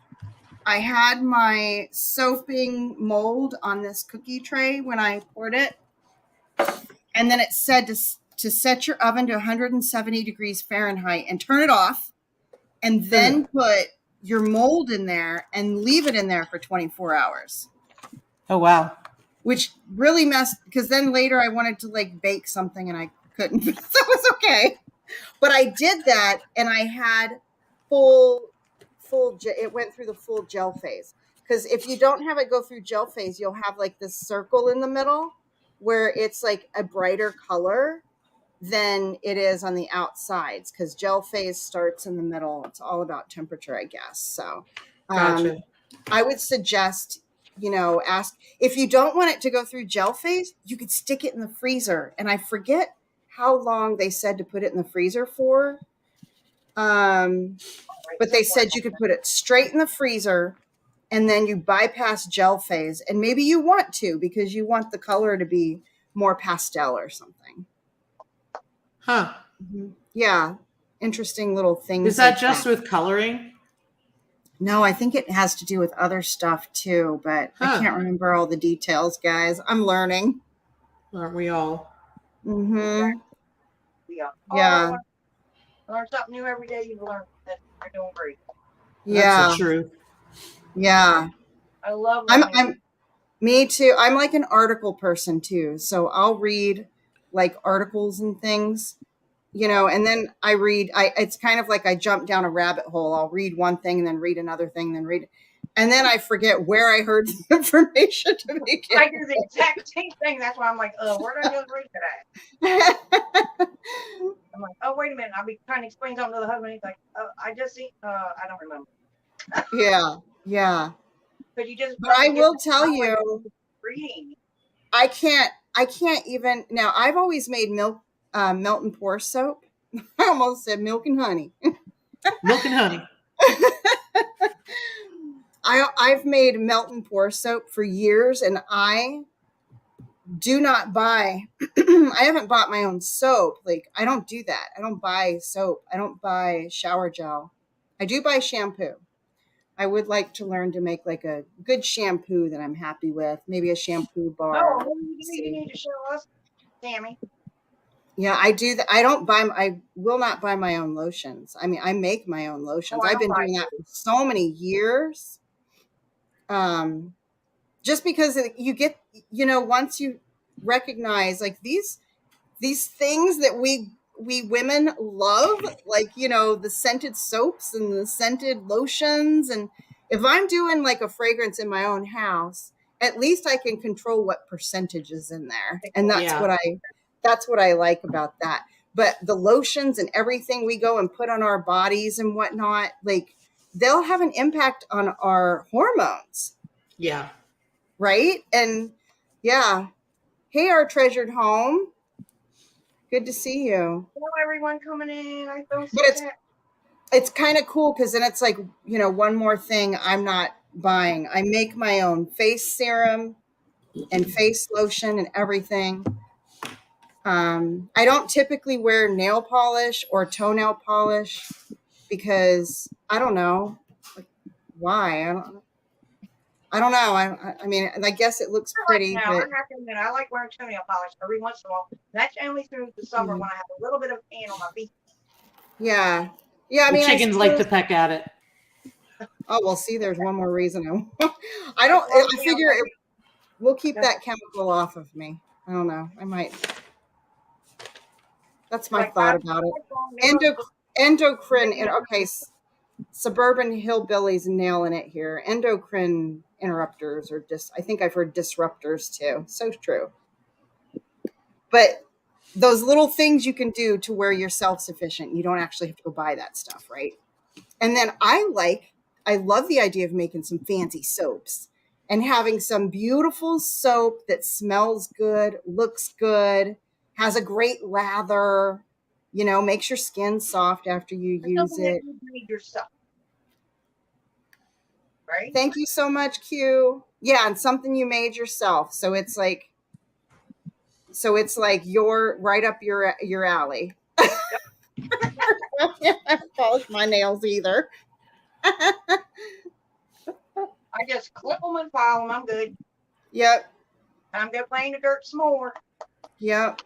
I had my soaping mold on this cookie tray when I poured it. And then it said to set your oven to 170 degrees Fahrenheit and turn it off, and then put your mold in there and leave it in there for 24 hours. Oh, wow. Which really messed, because then later I wanted to like bake something and I couldn't. So it was okay. But I did that, and I had it went through the full gel phase. Because if you don't have it go through gel phase, you'll have like this circle in the middle where it's like a brighter color than it is on the outsides, because gel phase starts in the middle. It's all about temperature, I guess. So Gotcha. I would suggest, ask if you don't want it to go through gel phase, you could stick it in the freezer. And I forget how long they said to put it in the freezer for. But they said you could put it straight in the freezer and then you bypass gel phase. And maybe you want to, because you want the color to be more pastel or something. Huh. Yeah. Interesting little things. Is that just with coloring? No, I think it has to do with other stuff too, but I can't remember all the details, guys. I'm learning. Aren't we all? Mm-hmm. Yeah. Learn something new every day. You learn that you're doing great. Yeah. That's the truth. Yeah. I love me too. I'm like an article person too. So I'll read like articles and things, and then I read, it's kind of like I jump down a rabbit hole. I'll read one thing and then read another thing, then read it. And then I forget where I heard the information to begin. I do the exact same thing. That's why I'm like, where did I just read that? I'm like, oh, wait a minute. I'll be trying to explain something to the husband. He's like, I just see, I don't remember. Yeah. But I will tell you, reading. I can't even, now I've always made melt and pour soap. I almost said milk and honey. Milk and honey. I've made melt and pour soap for years, and I do not buy, I haven't bought my own soap. Like, I don't do that. I don't buy soap. I don't buy shower gel. I do buy shampoo. I would like to learn to make like a good shampoo that I'm happy with. Maybe a shampoo bar. Oh, you need to show us, Tammy. Yeah, I do that. I will not buy my own lotions. I mean, I make my own lotions. I've been doing that for so many years. Just because you get, once you recognize like these things that we women love, like, the scented soaps and the scented lotions. And if I'm doing like a fragrance in my own house, at least I can control what percentage is in there. And that's what I like about that. But the lotions and everything we go and put on our bodies and whatnot, like, they'll have an impact on our hormones. Yeah. Right? And yeah. Hey, our treasured home. Good to see you. Hello, everyone coming in. I feel so But it's kind of cool, because then it's like, one more thing I'm not buying. I make my own face serum and face lotion and everything. I don't typically wear nail polish or toenail polish because I don't know why. I don't know. I mean, I guess it looks pretty. Now, I have to admit, I like wearing toenail polish every once in a while. That's only through the summer when I have a little bit of tan on my feet. Yeah. Yeah. I mean, chickens like to peck at it. Oh, well, see, there's one more reason. I figure we'll keep that chemical off of me. I don't know. I might. That's my thought about it. Endocrine. Okay. Suburban hillbillies nailing it here. Endocrine interrupters, or I think I've heard disruptors too. So true. But those little things you can do to where you're self-sufficient, you don't actually have to go buy that stuff, right? And then I love the idea of making some fancy soaps and having some beautiful soap that smells good, looks good, has a great lather, You know, makes your skin soft after you It's use something that it. you made yourself, right? Thank you so much, Q. Yeah, and something you made yourself. So it's like you're right up your alley. Yep. I haven't polished my nails either. I just clip them and file them. I'm good. Yep. I'm gonna play in the dirt some more. Yep.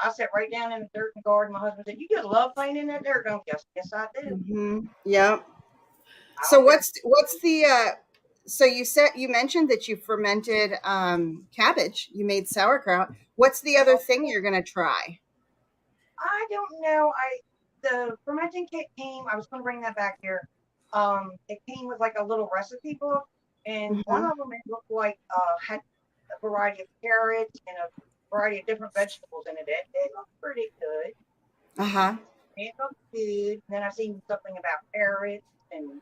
I sat right down in the dirt and garden. My husband said, "You just love playing in that dirt, don't you?" Yes, I do. Yep. I So don't care. what's the so you mentioned that you fermented cabbage. You made sauerkraut. What's the other thing you're gonna try? I don't know. The fermenting kit came. I was going to bring that back here. It came with like a little recipe book, and one Mhm. of them it looked like had a variety of carrots and a variety of different vegetables in it. It looked pretty good. Uh-huh. It looked good. And then I seen something about carrots, and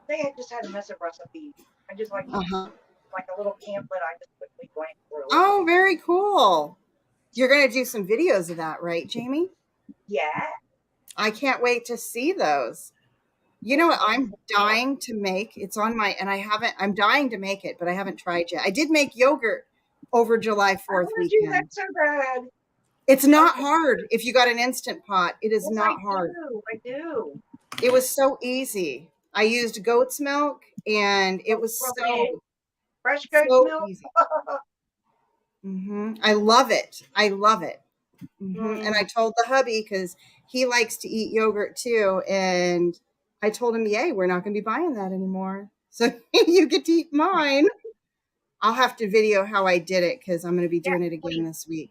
they had just had a mess of recipes. I just Uh-huh. like a little pamphlet. I just quickly glanced through it. Oh, very cool. You're gonna do some videos of that, right, Jamie? Yeah. I can't wait to see those. You know It's what I'm dying to make? It's on my and I haven't I'm dying to make it, but I haven't tried yet. I did make yogurt over July I 4th heard you weekend. that so bad. It's I not hard if you got an instant pot. It is Yes, I not hard. do. I do. It was so easy. I used goat's milk and it was Rub it in. so Fresh goat's so milk. easy. I love it. I love it. And I Mm, told the hubby because he likes to eat yogurt too. And I told him, yay, we're not going to be buying that anymore. So you get to eat mine. I'll have to video how I did it because I'm going to be yeah, doing it again please, this week.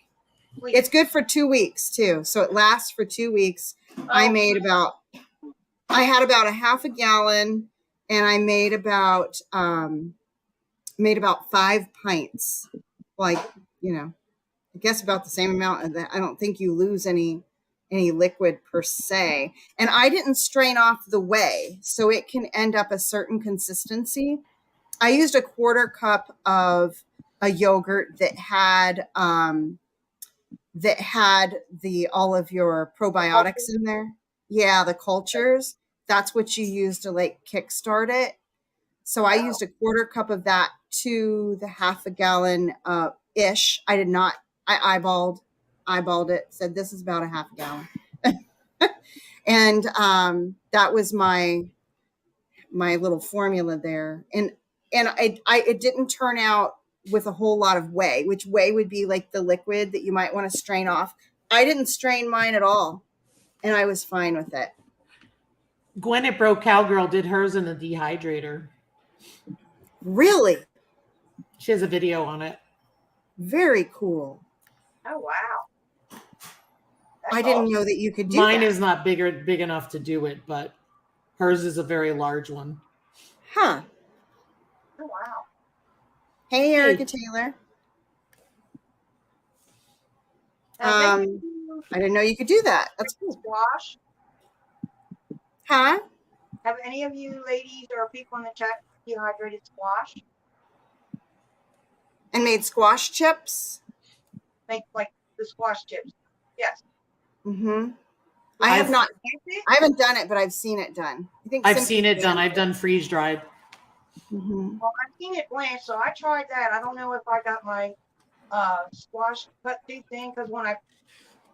please. It's good for 2 weeks too. So it lasts for 2 weeks. I Oh, made about, I had about a half a gallon and I made about 5 pints. Like, you know, I guess about the same amount of that. I don't think you lose any liquid per se. And I didn't strain off the whey, so it can end up a certain consistency. I used a quarter cup of a yogurt that had the all of your the probiotics culture. in there. Yeah, the cultures. That's what you use to like kickstart it. So I Oh, used a quarter cup of that to the half a gallon ish. I did not. I eyeballed it. Said this is about a half a gallon, and that was my little formula there. And I it didn't turn out with a whole lot of whey, which whey would be like the liquid that you might want to strain off. I didn't strain mine at all, and I was fine with it. Gwyneth Bro Cowgirl did hers in a dehydrator. Really, She has a video on it. very cool. oh wow. That's I didn't awesome. know that you could do Mine that. is not big enough to do it, but hers is a very large one. Huh. Oh wow. Hey, Hey, Erica Taylor. Have any of Um, you I didn't know you could do that. That's tried cool. squash? Huh? Have any of you ladies or people in the chat dehydrated squash? And made squash chips. Make like the squash chips. Yes. Mm-hmm. I have I've not. It? I haven't done it, but I've seen it done. I think I've Cynthia seen it done. Van I've did. done freeze dried. Mm-hmm. Well, I've seen it blanched, so I tried that. I don't know if I got my squash cut too thin because when I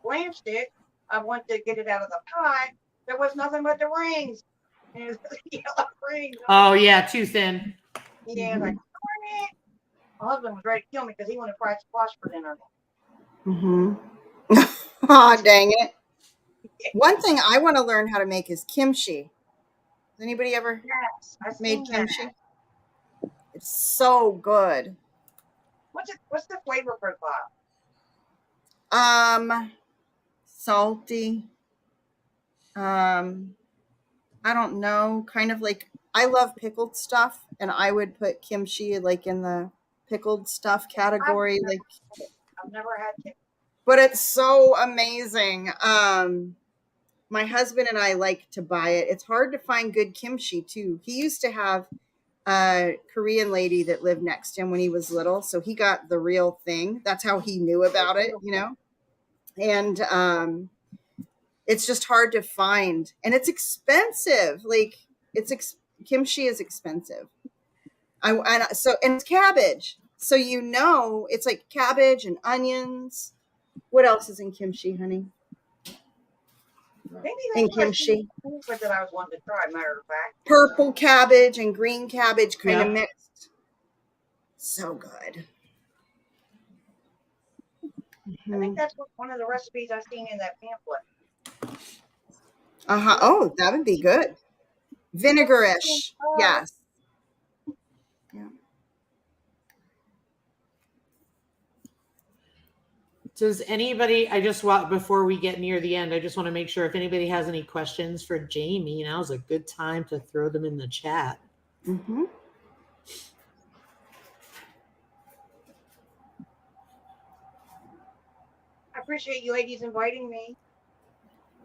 blanched it, I went to get it out of the pot. There was nothing but the rings. And it was yellow rings. Oh yeah, too thin. Yeah, like, darn it. My husband was ready to kill me because he wanted fried squash for dinner. Mm-hmm. Oh, dang it! One thing I want to learn how to make is kimchi. Has anybody ever Yes, I've made seen that. kimchi? It's so good. What's the flavor profile? Salty. I don't know. Kind of like I love pickled stuff, and I would put kimchi like in the pickled stuff I've category. never Like, had it. I've never had it. but it's so amazing. My husband and I like to buy it. It's hard to find good kimchi too. He used to have a Korean lady that lived next to him when he was little. So he got the real thing. That's how he knew about it, you know? And it's just hard to find. And it's expensive. Like, kimchi is expensive. And it's cabbage. So, you know, it's like cabbage and onions. What else is in kimchi, honey? Maybe In that's what kimchi. that I was wanting to try, matter of fact. Purple cabbage and green cabbage kind of Yeah. mixed. So good. I think that's one of the recipes I've seen in that pamphlet. Uh-huh. Oh, that would be good. Vinegarish. Yes. Yeah. Does anybody, I just want, before we get near the end, I just want to make sure if anybody has any questions for Jamie, now's a good time to throw them in the chat. Mm-hmm. I appreciate you ladies inviting me.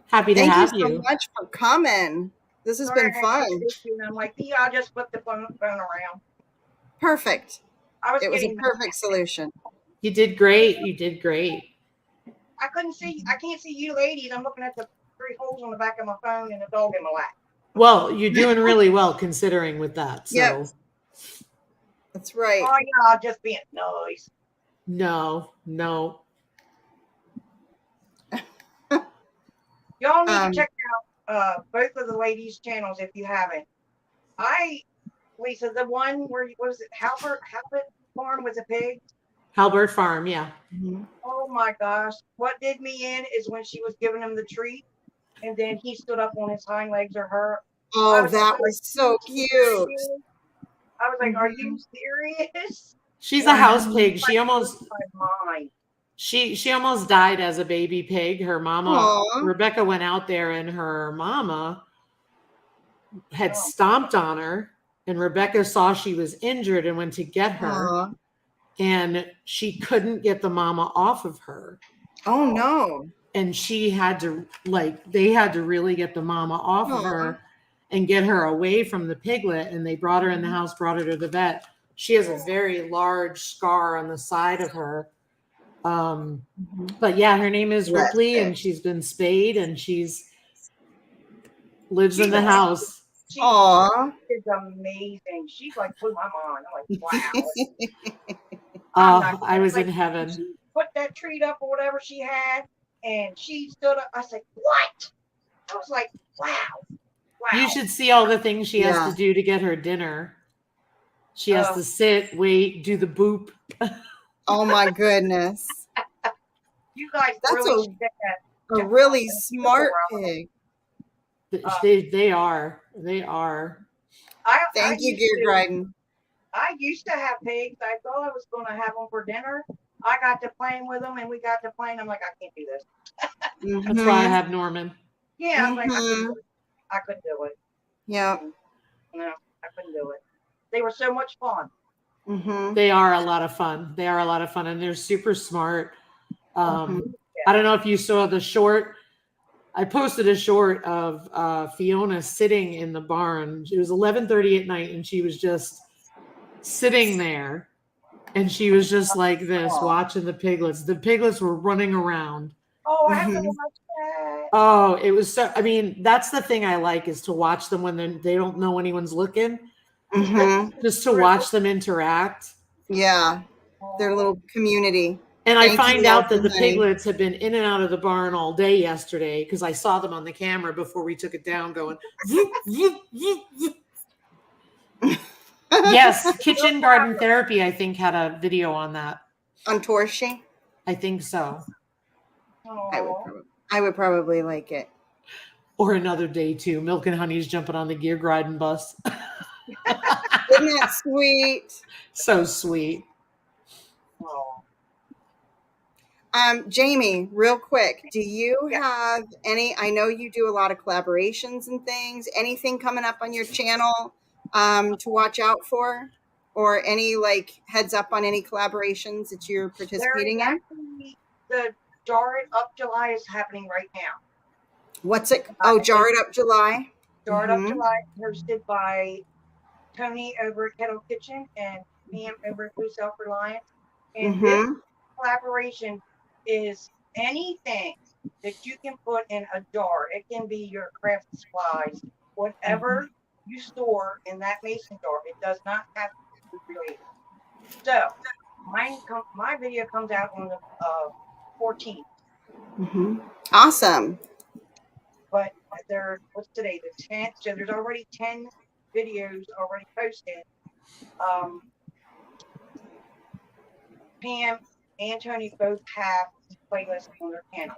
Happy to Thank have you so you. much for coming. This has Sorry, been I had fun. such an issue, and I'm like, yeah, I'll just flip the phone around. Perfect. I was It was a getting, perfect solution. You did great. You did great. I can't see you ladies. I'm looking at the 3 holes on the back of my phone and a dog in my lap. Well, you're doing really well considering with that. So Yep. That's right. Oh yeah, I'll just be nice. no. Y'all need to check out both of the ladies' channels if you haven't. Lisa, the one where what was it? Halbert Farm with a pig. Halbert Farm, yeah. Mm-hmm. Oh my gosh. What did me in is when she was giving him the treat and then he stood up on his hind legs or her. Oh, that was so cute. I was like, are you serious? She's a house pig. She almost died as a baby pig. Her mama, Aw. Rebecca, went out there and her mama had stomped on her, and Rebecca saw she was injured and went to get her. Aw. And she couldn't get the mama off of her. Oh no. And she had to, they had to really get the mama off of her and get her away from the piglet. And they brought her in the house, brought her to the vet. She has a very large scar on the side of her. But yeah, her name is Ripley, and she's been spayed, and lives in the house. Aw. She's amazing. She's like blew my mind. I'm like, Oh, wow. I was in heaven. She put that treat up or whatever she had, and she stood up. I said, what? I was like, wow. You should see all the things she has to do to get her dinner. She has to sit, wait, do the boop. Oh my goodness. You guys That's really a really smart pig. They are. Thank you, Gear Dryden. I used to have pigs. I thought I was going to have them for dinner. I got to playing with them, and we got to playing. I'm like, I can't do this. That's why I have Norman. Yeah, I'm like, I couldn't do it. Yeah. No, I couldn't do it. They were so much fun. They are a lot of fun. And they're super smart. I don't know if you saw the short. I posted a short of Fiona sitting in the barn. It was 11:30 at night, and she was just sitting there, and she was just like this, watching the piglets. The piglets were running around. Oh, I have to watch that. Oh, it was so. I mean, that's the thing I like, is to watch them when they don't know anyone's looking. Just to watch them interact. Yeah, their little community. And I find out that the piglets have been in and out of the barn all day yesterday, because I saw them on the camera before we took it down going. Yes, Kitchen Garden Therapy, I think, had a video on that. On Torshi? I think so. I would probably like it. Or another day too. Milk and Honey's jumping on the Gear Dryden bus. Isn't that sweet? So sweet. Jamie, real quick, do you have any, I know you do a lot of collaborations and things, anything coming up on your channel to watch out for? Or any heads up on any collaborations that you're participating in? The Jar It Up July is happening right now. What's it? Oh, Jar It Up July? Jar It Up July, hosted by Tony over at Kettle Kitchen and Pam over at Food Self Reliance. And this collaboration is anything that you can put in a jar. It can be your craft supplies, whatever you store in that mason jar. It does not have to be related. So my video comes out on the 14th. Awesome. But what's today? The 10th. So there's already 10 videos already posted. Pam and Tony both have the playlist on their channel.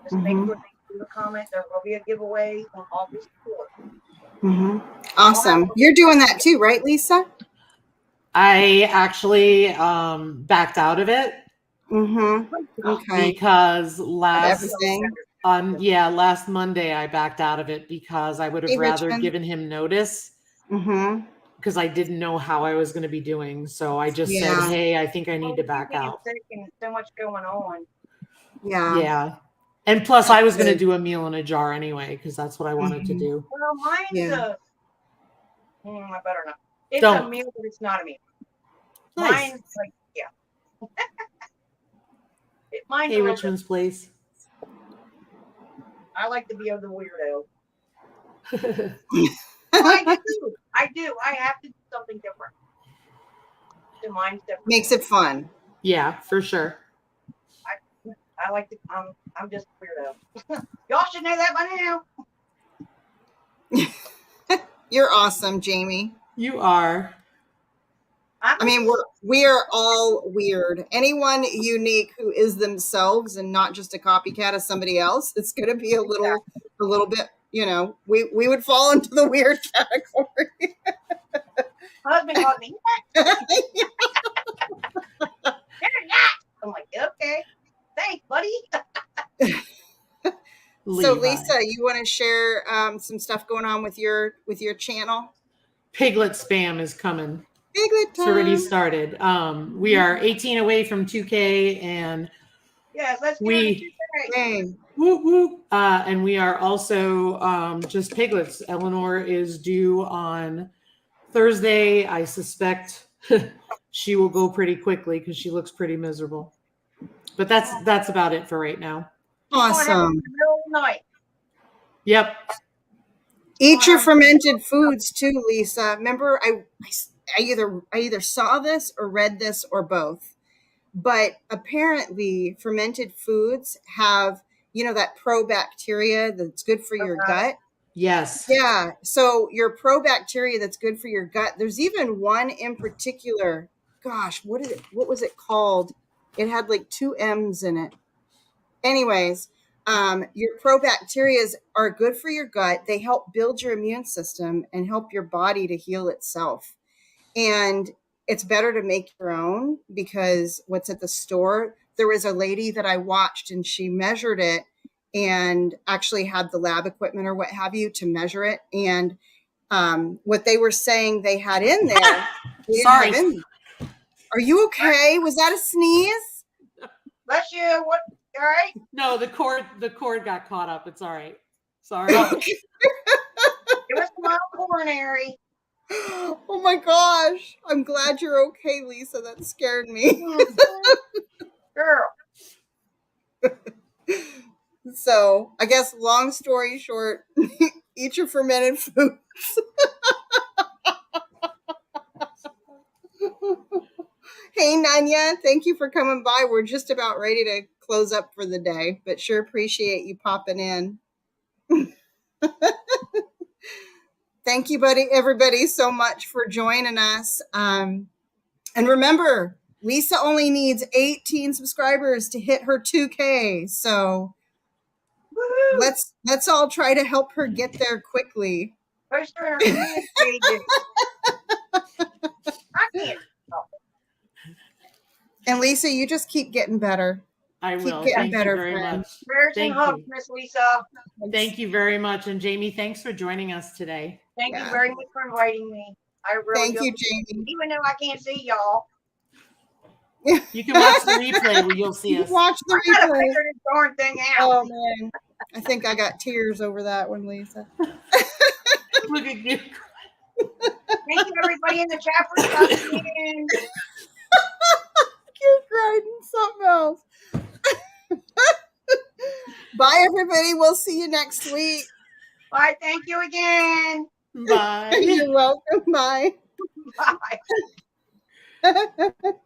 Just make sure they leave a comment. There will be a giveaway on August 4th. Awesome. You're doing that too, right, Lisa? I actually backed out of it. Okay. Because last Monday I backed out of it because I would have rather given him notice. Because I didn't know how I was going to be doing. So I just said, hey, I think I need to back out. And so much going on. Yeah. And plus I was going to do a meal in a jar anyway, because that's what I wanted to do. Well, mine's I better not. It's a meal, but it's not a meal. Nice. Mine's like, mine's hey, Richmond's Place. I like to be the weirdo. I do. I have to do something different. So mine's different. Makes it fun. Yeah, for sure. I like to. I'm just a weirdo. Y'all should know that by now. You're awesome, Jamie. You are. I mean, we are all weird. Anyone unique who is themselves and not just a copycat of somebody else, it's going to be a little bit. You know, we would fall into the weird category. Husband called me. I'm like, okay, thanks, buddy. So, Lisa, you want to share some stuff going on with your channel? Piglet spam is coming. Piglet time. It's already started. We are 18 away from 2K, and yes, let's get whoop, whoop. And we are also just piglets. Eleanor is due on Thursday. I suspect she will go pretty quickly because she looks pretty miserable. But that's about it for right now. Awesome. Yep. Eat your fermented foods too, Lisa. Remember, I either saw this or read this or both. But apparently fermented foods have, that probacteria that's good for your gut. Yes. Yeah. So your probacteria that's good for your gut. There's even one in particular. Gosh, what was it called? It had like 2 M's in it. Anyways, your probacteria are good for your gut. They help build your immune system and help your body to heal itself. And it's better to make your own because what's at the store, there was a lady that I watched and she measured it and actually had the lab equipment or what have you to measure it. And what they were saying they had in there. Sorry. Are you okay? Was that a sneeze? Bless you. What? All right? No, the cord got caught up. It's all right. Sorry. It was my coronary. Oh my gosh. I'm glad you're okay, Lisa. That scared me. Girl. So I guess long story short, eat your fermented foods. Hey, Nanya, thank you for coming by. We're just about ready to close up for the day, but sure appreciate you popping in. Thank you, everybody, so much for joining us. And remember, Lisa only needs 18 subscribers to hit her 2K. So let's all try to help her get there quickly. Post her in her community pages. I can't. And Lisa, you just keep getting better. I will. Keep getting Thank better, you very friend. much. Prayers and Thank hugs, you. Miss Lisa. Thank you very much. And Jamie, thanks for joining us today. Thank you very much for inviting me. I really Thank you, Jamie. Even though I can't see y'all. You can watch the replay where you'll see us. Watch the I gotta replay. figure this darn thing out. Oh man, I think I got tears over that one, Lisa. Look at you. Thank you, everybody in the chat for stopping in. You're writing something else. Bye, everybody. We'll see you next week. Bye. Thank you again. Bye. You're welcome. Bye. Bye.